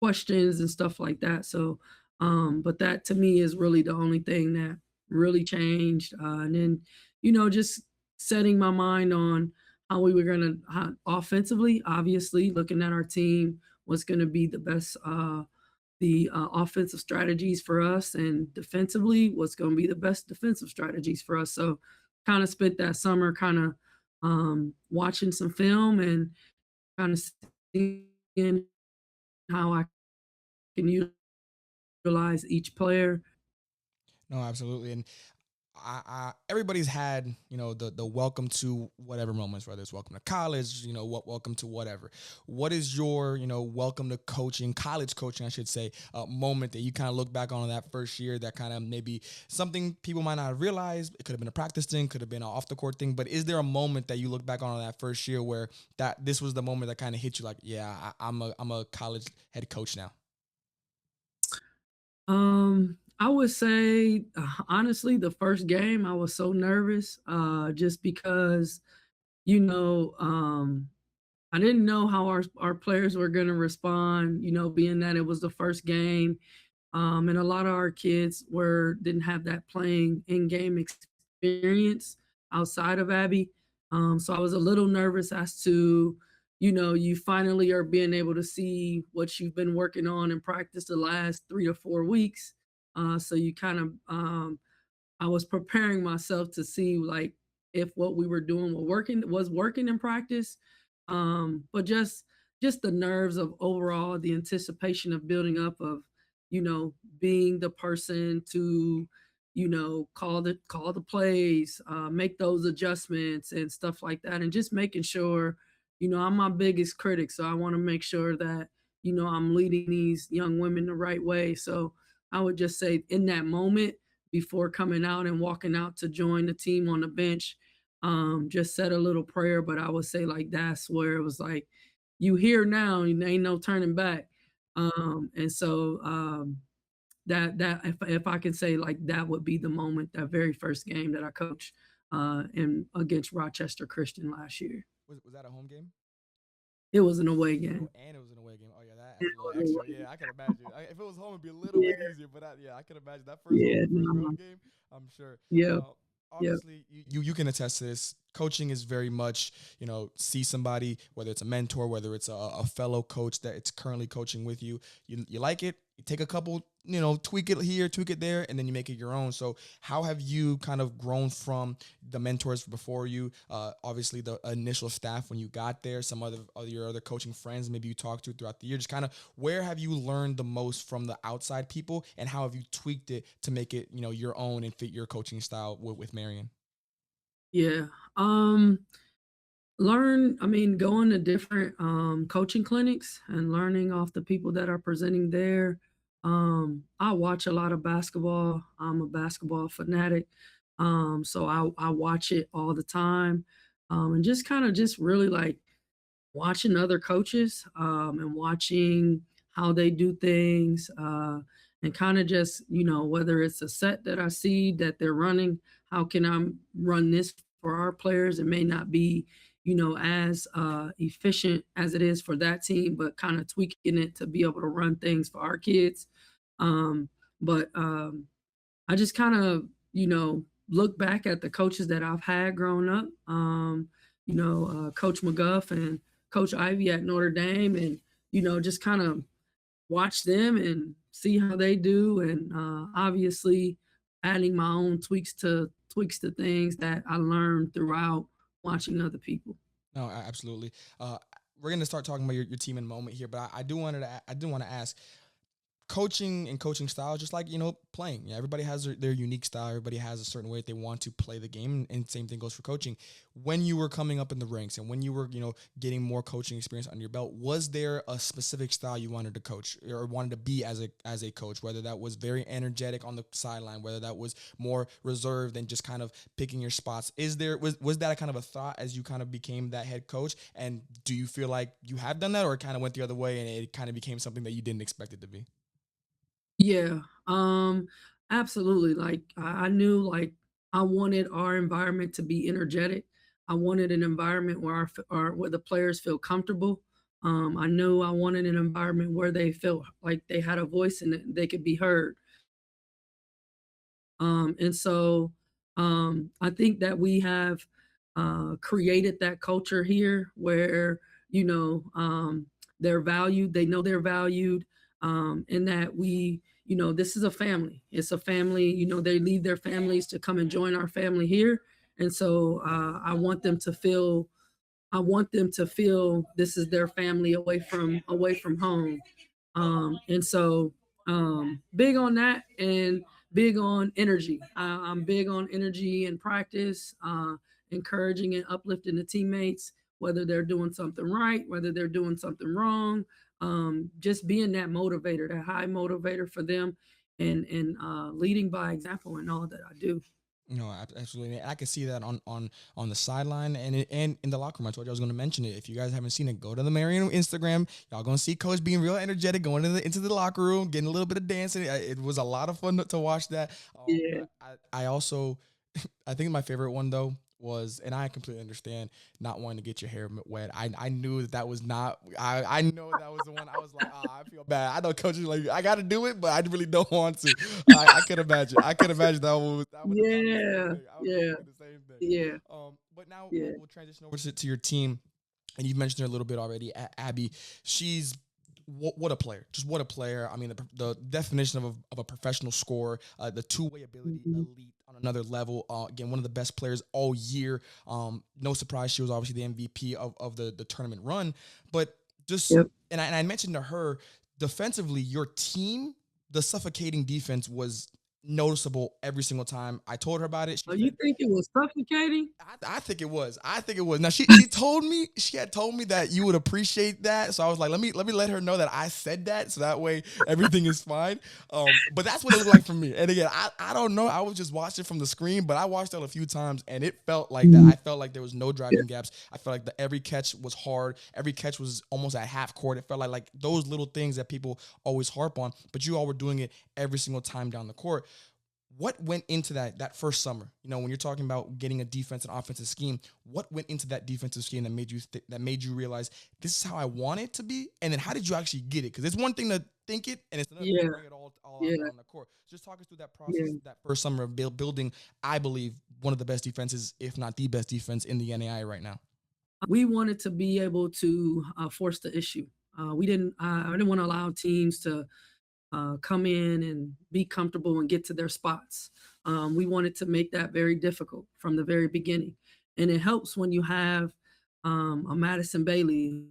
questions and stuff like that. So, but that to me is really the only thing that really changed. And then, just setting my mind on how we were going to offensively, obviously looking at our team, what's going to be the best, the offensive strategies for us, and defensively, what's going to be the best defensive strategies for us. So, kind of spent that summer kind of watching some film and kind of seeing how I can utilize each player. No, absolutely. And everybody's had, the welcome to whatever moments, whether it's welcome to college, welcome to whatever. What is your, welcome to coaching, college coaching, I should say, moment that you kind of look back on that first year that kind of maybe something people might not have realized? It could have been a practice thing, could have been an off the court thing, but is there a moment that you look back on that first year where that this was the moment that kind of hit you like, yeah, I'm a college head coach now? I would say, honestly, the first game, I was so nervous, just because, you know, I didn't know how our players were going to respond, being that it was the first game. And a lot of our kids didn't have that playing in-game experience outside of Abbey. So I was a little nervous as to, you finally are being able to see what you've been working on in practice the last 3 to 4 weeks. So you kind of, I was preparing myself to see like if what we were doing was working in practice. But just the nerves of overall the anticipation of building up of, being the person to, call the plays, make those adjustments and stuff like that, and just making sure, I'm my biggest critic, so I want to make sure that, I'm leading these young women the right way. So I would just say in that moment before coming out and walking out to join the team on the bench, just said a little prayer. But I would say like that's where it was like, you here now, and ain't no turning back. And so that if I can say like that would be the moment, that very first game that I coached in against Rochester Christian last year. Was that a home game? It was an away Oh, game. and it was an away game. Oh yeah, that It adds a was little an extra. away Yeah, game. I can imagine. If it was home, it'd be a little Yeah, bit easier. But I can imagine that yeah, first no, road game. I'm sure. yeah, yeah, Obviously, you can attest to this. Coaching is very much, see somebody, whether it's a mentor, whether it's a fellow coach that it's currently coaching with you. You like it. You take a couple, tweak it here, tweak it there, and then you make it your own. So how have you kind of grown from the mentors before you? Obviously, the initial staff when you got there, some of your other coaching friends maybe you talked to throughout the year. Just kind of where have you learned the most from the outside people, and how have you tweaked it to make it, your own and fit your coaching style with Marian? yeah. Going to different coaching clinics and learning off the people that are presenting there. I watch a lot of basketball. I'm a basketball fanatic. So I watch it all the time. And just kind of just really like watching other coaches, and watching how they do things, and kind of just, whether it's a set that I see that they're running, how can I run this for our players? It may not be, as efficient as it is for that team, but kind of tweaking it to be able to run things for our kids. But I just kind of, look back at the coaches that I've had growing up, Coach McGuff and Coach Ivy at Notre Dame, and, just kind of watch them and see how they do. And obviously adding my own tweaks to things that I learned throughout watching other people. No, absolutely. We're gonna start talking about your team in a moment here, but I do want to ask, coaching and coaching style, just like, playing. Yeah, everybody has their unique style. Everybody has a certain way that they want to play the game, and same thing goes for coaching. When you were coming up in the ranks and when you were, getting more coaching experience under your belt, was there a specific style you wanted to coach or wanted to be as a coach? Whether that was very energetic on the sideline, whether that was more reserved and just kind of picking your spots. Was that a kind of a thought as you kind of became that head coach? And do you feel like you have done that, or it kind of went the other way and it kind of became something that you didn't expect it to be? Yeah, absolutely. Like I knew like I wanted our environment to be energetic. I wanted an environment where where the players feel comfortable. I knew I wanted an environment where they felt like they had a voice and that they could be heard. And so I think that we have created that culture here where, they're valued, they know they're valued, and that this is a family. It's a family, they leave their families to come and join our family here. And so I want them to feel this is their family away from home. And so big on that. And big on energy. I'm big on energy in practice, encouraging and uplifting the teammates, whether they're doing something right, whether they're doing something wrong. Just being that motivator, that high motivator for them, and leading by example in all that I do. No, absolutely. And I can see that on the sideline and in the locker room. I told you I was going to mention it. If you guys haven't seen it, go to the Marian Instagram. Y'all going to see Coach being real energetic, going into the locker room, getting a little bit of dancing. It was a lot of fun to watch that. Yeah. I also, I think my favorite one though was, and I completely understand not wanting to get your hair wet. I knew that was not. I know that was the one. I was like, I feel bad. I know Coach is like, I got to do it, but I really don't want to. I could imagine. I could imagine that was. I would have done the same Yeah. thing. I would Yeah. have done the same thing. Yeah. But now Yeah. we'll transition over to your team, and you've mentioned her a little bit already. Abbey, she's. What a player. Just what a player. I mean, the definition of a professional scorer, the two-way ability, elite on another level. Again, one of the best players all year. No surprise, she was obviously the MVP of the tournament run. But just, Yep. and I mentioned to her, defensively, your team, the suffocating defense was noticeable every single time I told her about it. She You said, think it was suffocating? I think it was. I think it was. Now she had told me that you would appreciate that. So I was like, let me let her know that I said that, so that way everything is fine. But that's what it looked like for me. And again, I don't know. I was just watching from the screen, but I watched it a few times and it felt like that. I felt like there was no driving gaps. I felt like every catch was hard. Every catch was almost at half court. It felt like those little things that people always harp on, but you all were doing it every single time down the court. What went into that first summer? You know, when you're talking about getting a defense and offensive scheme, what went into that defensive scheme that made you realize this is how I want it to be? And then how did you actually get it? Because it's one thing to think it, and it's another thing to bring it all out there on the court. Just talk us through that process, that first summer of building, I believe, one of the best defenses, if not the best defense in the NAIA right now. We wanted to be able to force the issue. I didn't want to allow teams to come in and be comfortable and get to their spots. We wanted to make that very difficult from the very beginning. And it helps when you have a Madison Bailey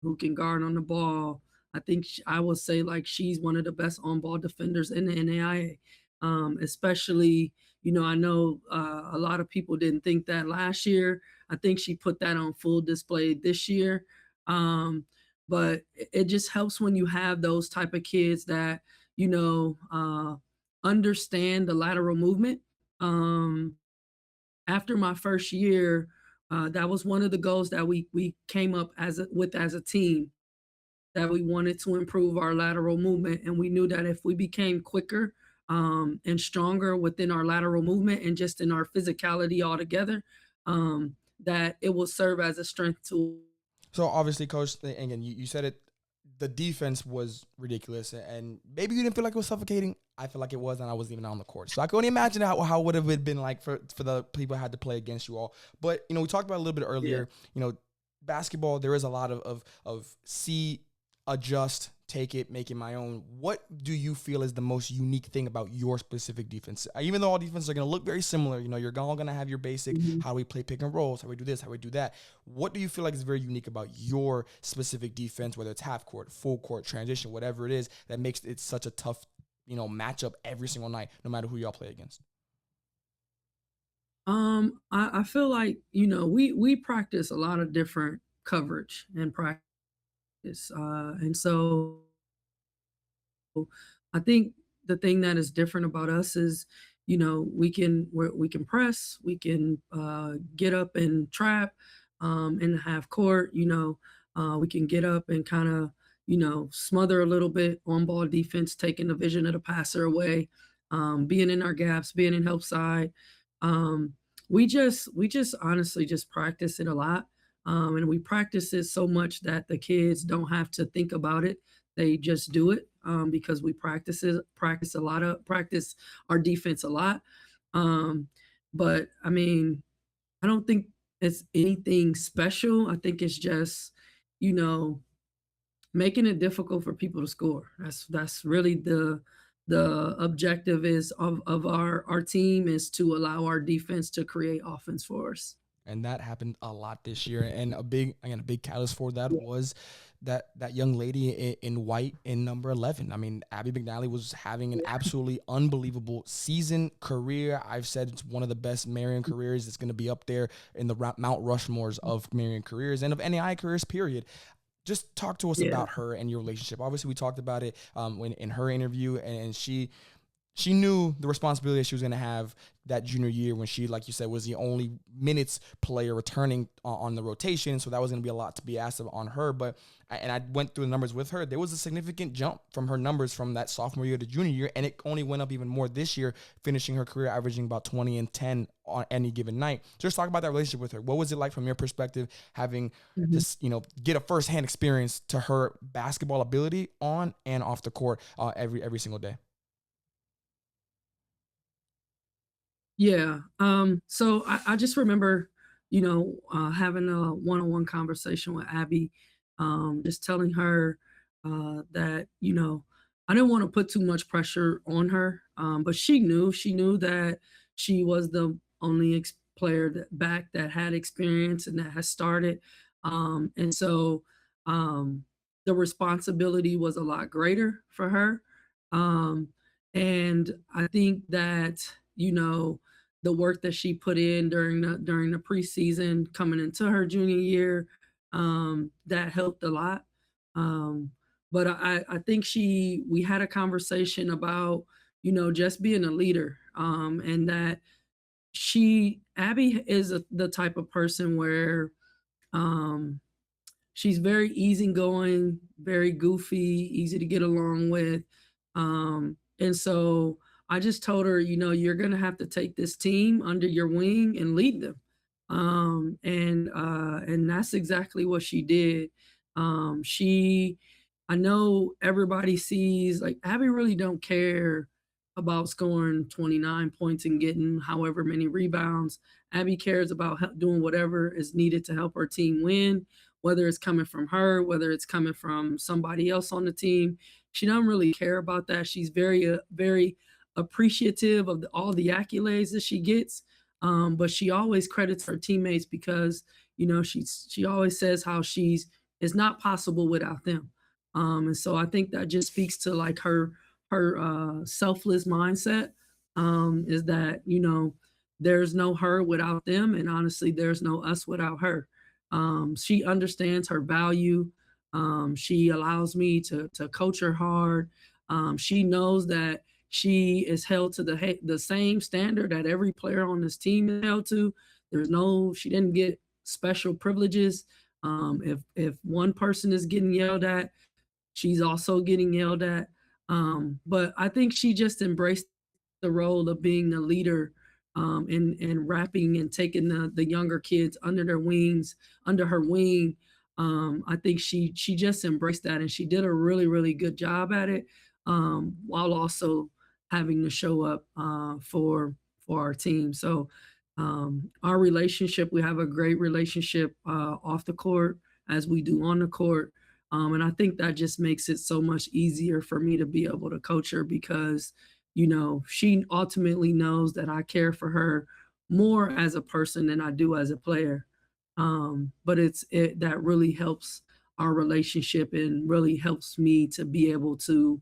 who can guard on the ball. I think I would say like she's one of the best on-ball defenders in the NAIA. Especially, I know a lot of people didn't think that last year. I think she put that on full display this year. But it just helps when you have those type of kids that, understand the lateral movement. After my first year, that was one of the goals that we came up as a team, that we wanted to improve our lateral movement. And we knew that if we became quicker and stronger within our lateral movement and just in our physicality altogether, that it will serve as a strength tool. So obviously, Coach, again, you said it, the defense was ridiculous, and maybe you didn't feel like it was suffocating. I feel like it was, and I wasn't even on the court. So I can only imagine how would have it been like for the people who had to play against you all. But, we talked about it a little bit earlier, basketball, there is a lot of see, adjust, take it, make it my own. What do you feel is the most unique thing about your specific defense? Even though all defenses are going to look very similar, you're all going to have your basic, how we play pick and rolls, how we do this, how we do that. What do you feel like is very unique about your specific defense, whether it's half court, full court, transition, whatever it is, that makes it such a tough, matchup every single night, no matter who y'all play against? I feel like, we practice a lot of different coverage and practice. And so I think the thing that is different about us is, we can press, we can get up and trap in the half court. We can get up and kind of, smother a little bit on ball defense, taking the vision of the passer away, being in our gaps, being in help side. We just honestly just practice it a lot. And we practice it so much that the kids don't have to think about it. They just do it because we practice our defense a lot. But I mean, I don't think it's anything special. I think it's just, making it difficult for people to score. That's really the objective is of our team, is to allow our defense to create offense for us. And that happened a lot this year. And a big catalyst for that was that young lady in white in number 11. I mean, Abbey McNally was having an absolutely unbelievable season, career. I've said it's one of the best Marian careers. It's going to be up there in the Mount Rushmores of Marian careers and of NAIA careers, period. Just talk to us about her and your relationship. Obviously, we talked about it when in her interview, and she knew the responsibility that she was going to have that junior year when she, like you said, was the only minutes player returning on the rotation. So that was going to be a lot to be asked of on her. But I went through the numbers with her. There was a significant jump from her numbers from that sophomore year to junior year, and it only went up even more this year, finishing her career averaging about 20 and 10 on any given night. Just talk about that relationship with her. What was it like from your perspective, having this, get a firsthand experience to her basketball ability on and off the court every single day? Yeah. So I just remember, having a one-on-one conversation with Abby, just telling her that, I didn't want to put too much pressure on her, but she knew that she was the only player back that had experience and that has started. And so the responsibility was a lot greater for her. And I think that, the work that she put in during the preseason coming into her junior year, that helped a lot. But I think we had a conversation about, just being a leader, and that Abby is the type of person where she's very easygoing, very goofy, easy to get along with. And so I just told her, you're going to have to take this team under your wing and lead them. And that's exactly what she did. I know everybody sees, like, Abby really don't care about scoring 29 points and getting however many rebounds. Abby cares about doing whatever is needed to help her team win, whether it's coming from her, whether it's coming from somebody else on the team. She doesn't really care about that. She's very, very appreciative of all the accolades that she gets. But she always credits her teammates because, she always says how it's not possible without them. And so I think that just speaks to, like, her selfless mindset, is that, there's no her without them. And honestly, there's no us without her. She understands her value. She allows me to coach her hard. She knows that she is held to the same standard that every player on this team is held to. She didn't get special privileges. If one person is getting yelled at, she's also getting yelled at. But I think she just embraced the role of being a leader, and rapping and taking the younger kids under her wing. I think she just embraced that, and she did a really, really good job at it, while also having to show up for our team. So our relationship, we have a great relationship off the court as we do on the court. And I think that just makes it so much easier for me to be able to coach her because, she ultimately knows that I care for her more as a person than I do as a player. But that really helps our relationship and really helps me to be able to,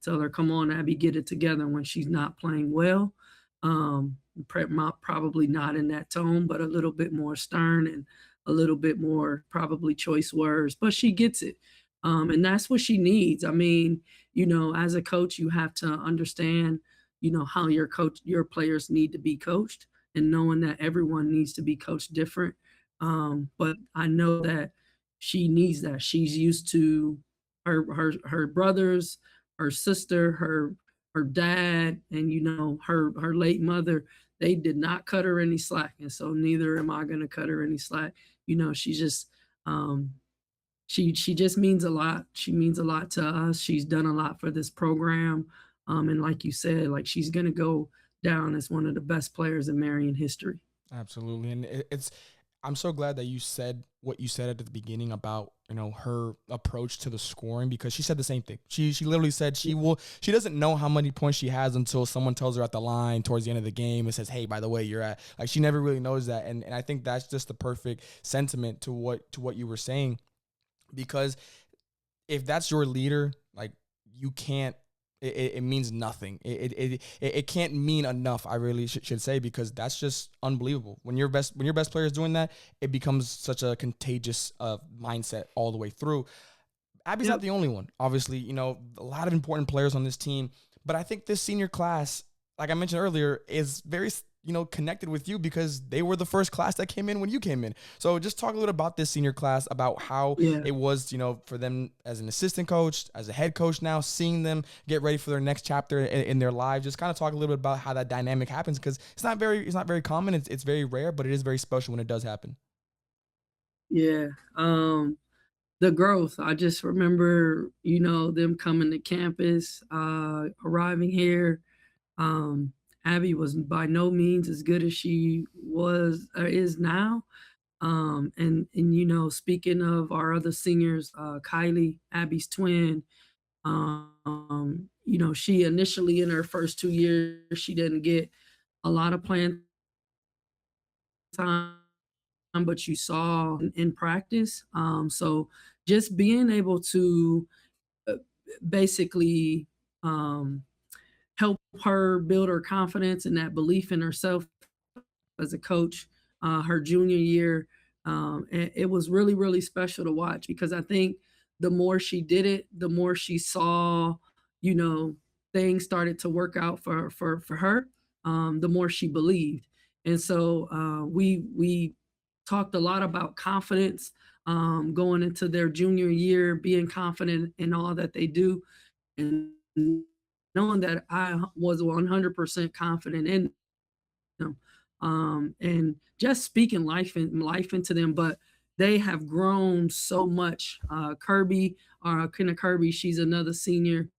tell her, come on, Abby, get it together when she's not playing well. Probably not in that tone, but a little bit more stern and a little bit more probably choice words, but she gets it. And that's what she needs. I mean, as a coach, you have to understand, how your players need to be coached, and knowing that everyone needs to be coached different. But I know that she needs that. She's used to her brothers, her sister, her dad, and her late mother. They did not cut her any slack, and so neither am I going to cut her any slack. She just she just means a lot. She means a lot to us. She's done a lot for this program, and like you said, like, she's going to go down as one of the best players in Marian history. Absolutely, and I'm so glad that you said what you said at the beginning about, her approach to the scoring, because she said the same thing. She literally said she doesn't know how many points she has until someone tells her at the line towards the end of the game and says, hey, by the way, you're at, like, she never really knows that. And I think that's just the perfect sentiment to what you were saying. because if that's your leader, like you can't. It means nothing. It can't mean enough. I really should say, because that's just unbelievable. When your best player is doing that, it becomes such a contagious mindset all the way through. Abby's not Yep. the only one. Obviously, a lot of important players on this team, but I think this senior class, like I mentioned earlier, is very, connected with you because they were the first class that came in when you came in. So just talk a little about this senior class, about how Yeah. it was, for them as an assistant coach, as a head coach now, seeing them get ready for their next chapter in their lives. Just kind of talk a little bit about how that dynamic happens, because it's not very common. It's very rare, but it is very special when it does happen. Yeah. The growth. I just remember, them coming to campus, arriving here. Um, Abbey was by no means as good as she was or is now. And speaking of our other seniors, Kylie, Abby's twin, she initially in her first 2 years, she didn't get a lot of playing time, but you saw in practice. So just being able to uh, basically um, help her build her confidence and that belief in herself as a coach, her junior year. It was really, really special to watch, because I think the more she did it, the more she saw, you know, things started to work out for her. The more she believed, and so we talked a lot about confidence, going into their junior year, being confident in all that they do, and knowing that I was 100% confident in them, and just speaking life into them. But they have grown so much. Kirby, Kenna Kirby, she's another senior.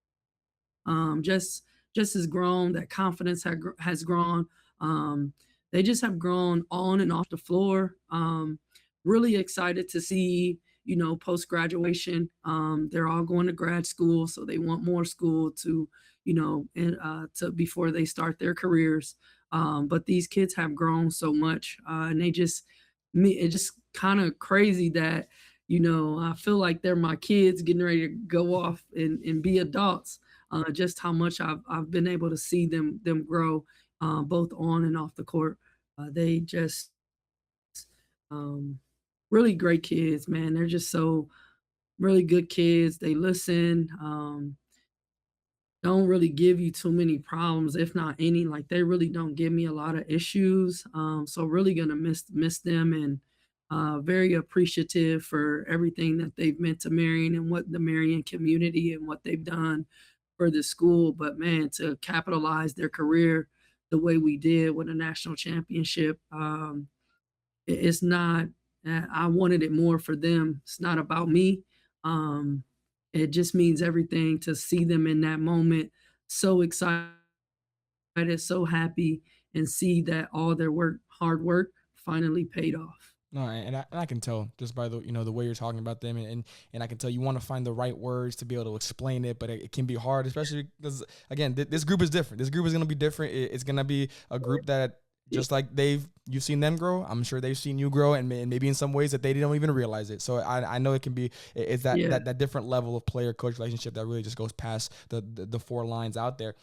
Just has grown. That confidence has grown. Um, they just have grown on and off the floor. Really excited to see, post graduation. They're all going to grad school, so they want more school to, and to before they start their careers. But these kids have grown so much, and it's just kind of crazy that, I feel like they're my kids getting ready to go off and be adults. Just how much I've been able to see them grow, both on and off the court. They just um, really great kids, man. They're just so really good kids. They listen. Don't really give you too many problems, if not any. Like, they really don't give me a lot of issues. So really gonna miss them, and very appreciative for everything that they've meant to Marian and what the Marian community and what they've done for the school. But man, to capitalize their career the way we did with a national championship, it's not. I wanted it more for them. It's not about me. Um, it just means everything to see them in that moment, so excited, so happy, and see that all their hard work finally paid off. No, and I can tell just by the way you're talking about them, and I can tell you want to find the right words to be able to explain it, but it can be hard, especially because again, this group is different. This group is going to be different. It's going to be a group that just like you've seen them grow. I'm sure they've seen you grow, and maybe in some ways that they don't even realize it. So I know it can be it's that, Yeah, that different level of player coach relationship that really just goes past the four lines out there.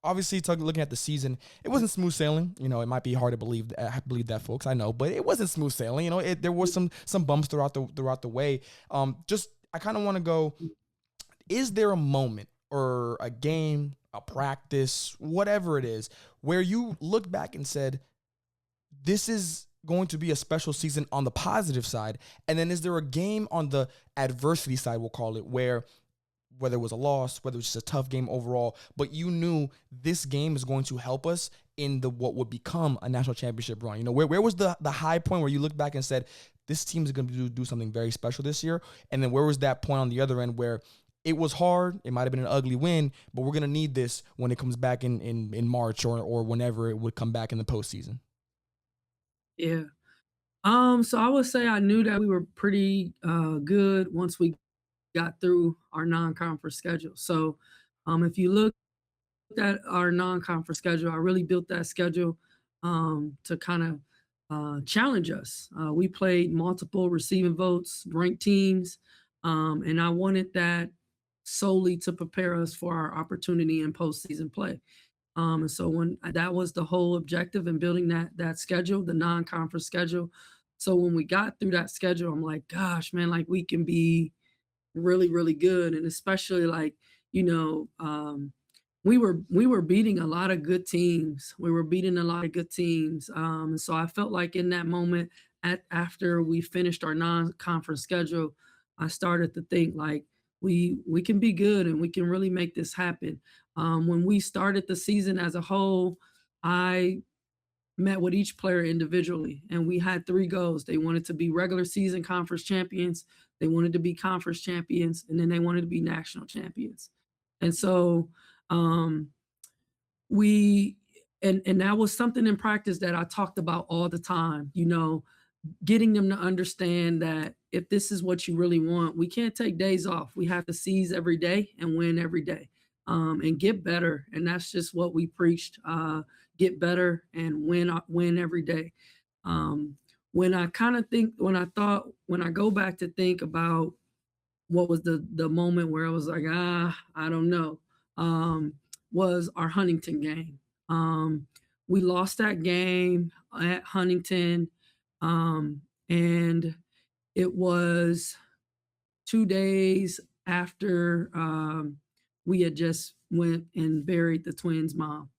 Obviously, looking at the season, it wasn't smooth sailing. It might be hard to believe that, folks. I know, but it wasn't smooth sailing. There was some bumps throughout the way. Just I kind of want to go. Is there a moment or a game, a practice, whatever it is, where you looked back and said, "This is going to be a special season on the positive side," and then is there a game on the adversity side, we'll call it, whether it was a loss, whether it was just a tough game overall, but you knew this game is going to help us in what would become a national championship run? Where was the high point where you looked back and said, this team is going to do something very special this year? And then where was that point on the other end where it was hard, it might have been an ugly win, but we're going to need this when it comes back in March or whenever it would come back in the postseason? yeah. So I would say I knew that we were pretty good once we got through our non-conference schedule. So if you look at our non-conference schedule, I really built that schedule to kind of challenge us. We played multiple receiving votes, ranked teams. And I wanted that solely to prepare us for our opportunity in postseason play. And so when that was the whole objective in building that schedule, the non-conference schedule. So when we got through that schedule, I'm like, gosh, man, like we can be really, really good. And especially like, you know, we were beating a lot of good teams. We were beating a lot of good teams. And so I felt like in that moment, after we finished our non-conference schedule, I started to think like we can be good and we can really make this happen. When we started the season as a whole, I met with each player individually, and we had 3 goals. They wanted to be regular season conference champions, they wanted to be conference champions, and then they wanted to be national champions. And so, um, we and that was something in practice that I talked about all the time, you know, getting them to understand that if this is what you really want, we can't take days off. We have to seize every day and win every day, and get better. And that's just what we preached: get better and win every day. Um, when I kind of think, when I go back to think about what was the moment where I was like, I don't know, um, was our Huntington game. We lost that game at Huntington, and it was 2 days after we had just went and buried the twins' mom.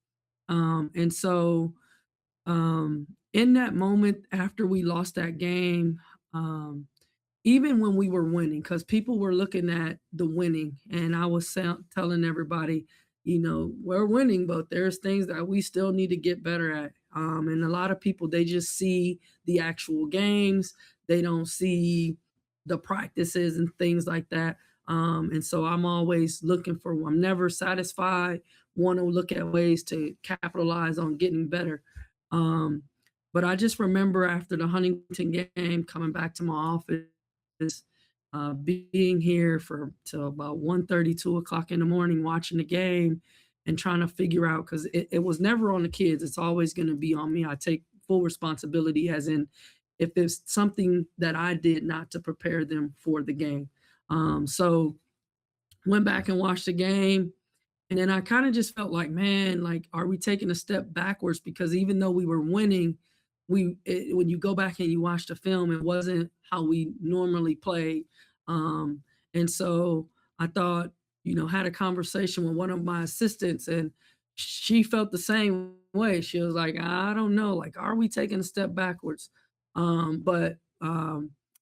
And so in that moment after we lost that game, um, even when we were winning, because people were looking at the winning, and I was telling everybody, you know, we're winning, but there's things that we still need to get better at. And a lot of people, they just see the actual games, they don't see the practices and things like that. And so I'm never satisfied, want to look at ways to capitalize on getting better. Um, but I just remember after the Huntington game, coming back to my office, being here for till about 1:30, 2 o'clock in the morning, watching the game and trying to figure out, because it was never on the kids. It's always going to be on me. I take full responsibility, as in if there's something that I did not to prepare them for the game. So went back and watched the game. And then I kind of just felt like, man, like, are we taking a step backwards? Because even though we were winning, when you go back and you watch the film, it wasn't how we normally play. Um, and so I thought, you know, had a conversation with one of my assistants, and she felt the same way. She was like, I don't know, like, are we taking a step backwards? But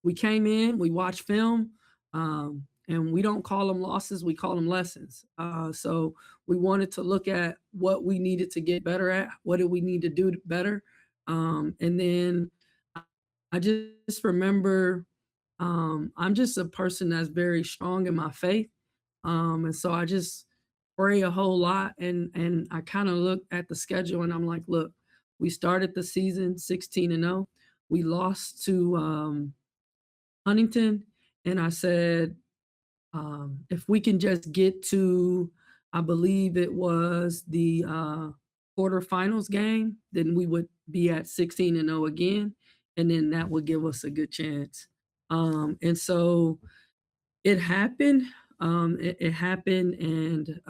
we came in, we watched film, and we don't call them losses, we call them lessons. So we wanted to look at what we needed to get better at, what did we need to do better. And then I just remember, I'm just a person that's very strong in my faith. And so I just pray a whole lot, and I kind of look at the schedule and I'm like, look, we started the season 16-0. We lost to Huntington, and I said, if we can just get to, I believe it was the quarterfinals game, then we would be at 16-0 again, and then that would give us a good chance. And so it happened. It happened, and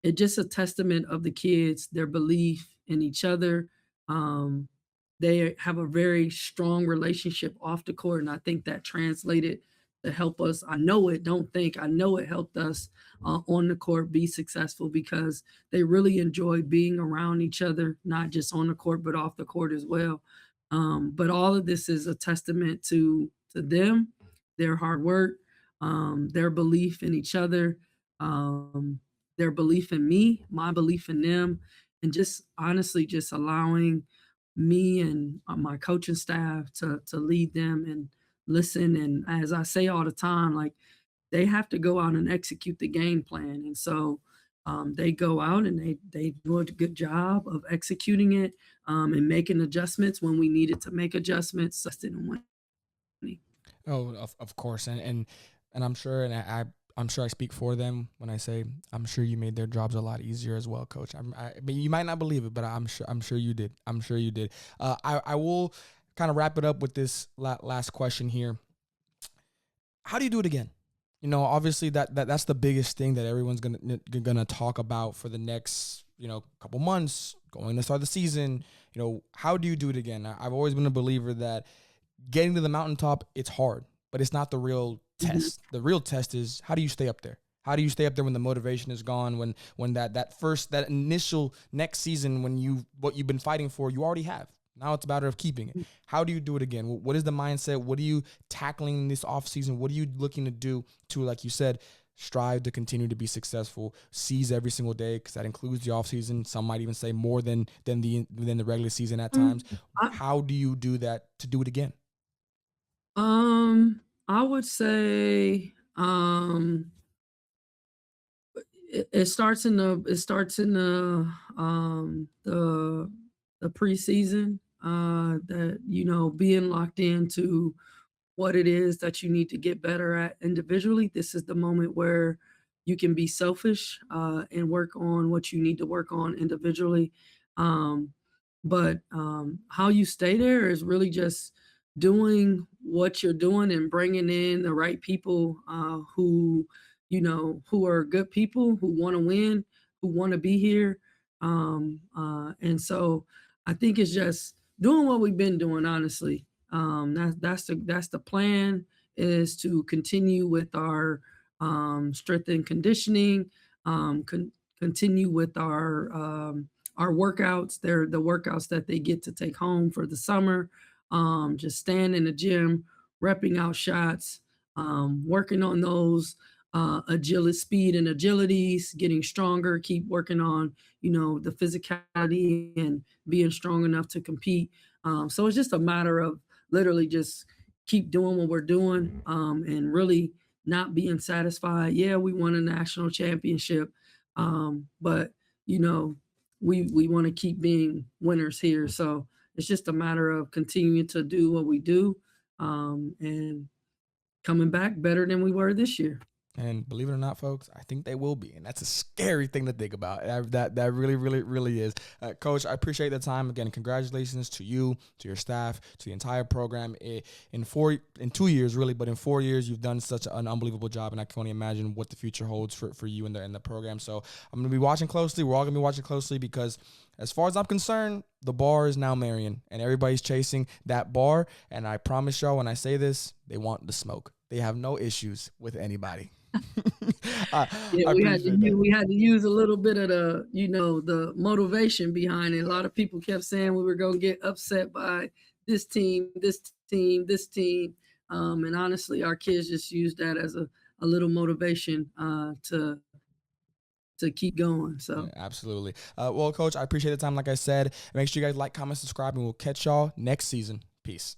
it's just a testament of the kids, their belief in each other. Um, they have a very strong relationship off the court, and I think that translated to help us. I know it helped us on the court be successful, because they really enjoy being around each other, not just on the court, but off the court as well. But all of this is a testament to them, their hard work, their belief in each other, um, their belief in me, my belief in them, and just honestly just allowing me and my coaching staff to lead them and listen. And as I say all the time, like, they have to go out and execute the game plan. And so they go out and they do a good job of executing it, and making adjustments when we needed to make adjustments. Oh, of course, and I'm sure, and I'm sure I speak for them when I say I'm sure you made their jobs a lot easier as well, Coach. But you might not believe it, but I'm sure you did. I'm sure you did. I will kind of wrap it up with this last question here. how do you do it again? You know, obviously that's the biggest thing that everyone's gonna talk about for the next, you know, couple months going to start the season. You know, how do you do it again? I've always been a believer that getting to the mountaintop, it's hard, but it's not the real test. The real test is, how do you stay up there? How do you stay up there when the motivation is gone? When that initial next season, when what you've been fighting for, you already have. Now it's a matter of keeping it. How do you do it again? What is the mindset? What are you tackling this off season? What are you looking to do to, like you said, strive to continue to be successful, seize every single day, because that includes the off season. Some might even say more than the regular season at times. How do you do that to do it again? I would say it starts in the preseason, that, you know, being locked into what it is that you need to get better at individually. This is the moment where you can be selfish, and work on what you need to work on individually. Um, but how you stay there is really just doing what you're doing and bringing in the right people, who, you know, who are good people, who want to win, who want to be here. And so I think it's just doing what we've been doing, honestly. That's the plan, is to continue with our strength and conditioning, continue with our workouts. They're the workouts that they get to take home for the summer. Just stand in the gym, repping out shots, working on those agility, speed and agilities, getting stronger, keep working on, you know, the physicality and being strong enough to compete. So it's just a matter of literally just keep doing what we're doing, and really not being satisfied. Yeah, we won a national championship, but you know, we want to keep being winners here. So it's just a matter of continuing to do what we do, and coming back better than we were this year. And believe it or not, folks, I think they will be. And that's a scary thing to think about. That really, really, really is. Coach, I appreciate the time. Again, congratulations to you, to your staff, to the entire program. In 2 years, really, but in 4 years, you've done such an unbelievable job. And I can only imagine what the future holds for you in the program. So I'm going to be watching closely. We're all going to be watching closely, because as far as I'm concerned, the bar is now Marian. And everybody's chasing that bar. And I promise y'all, when I say this, they want the smoke. They have no issues with anybody. Yeah, we had to use a little bit of the, you know, the motivation behind it. A lot of people kept saying we were going to get upset by this team, this team, this team. And honestly, our kids just used that as a little motivation, to keep going. So Yeah, absolutely. Well, Coach, I appreciate the time. Like I said, make sure you guys like, comment, subscribe, and we'll catch y'all next season. Peace.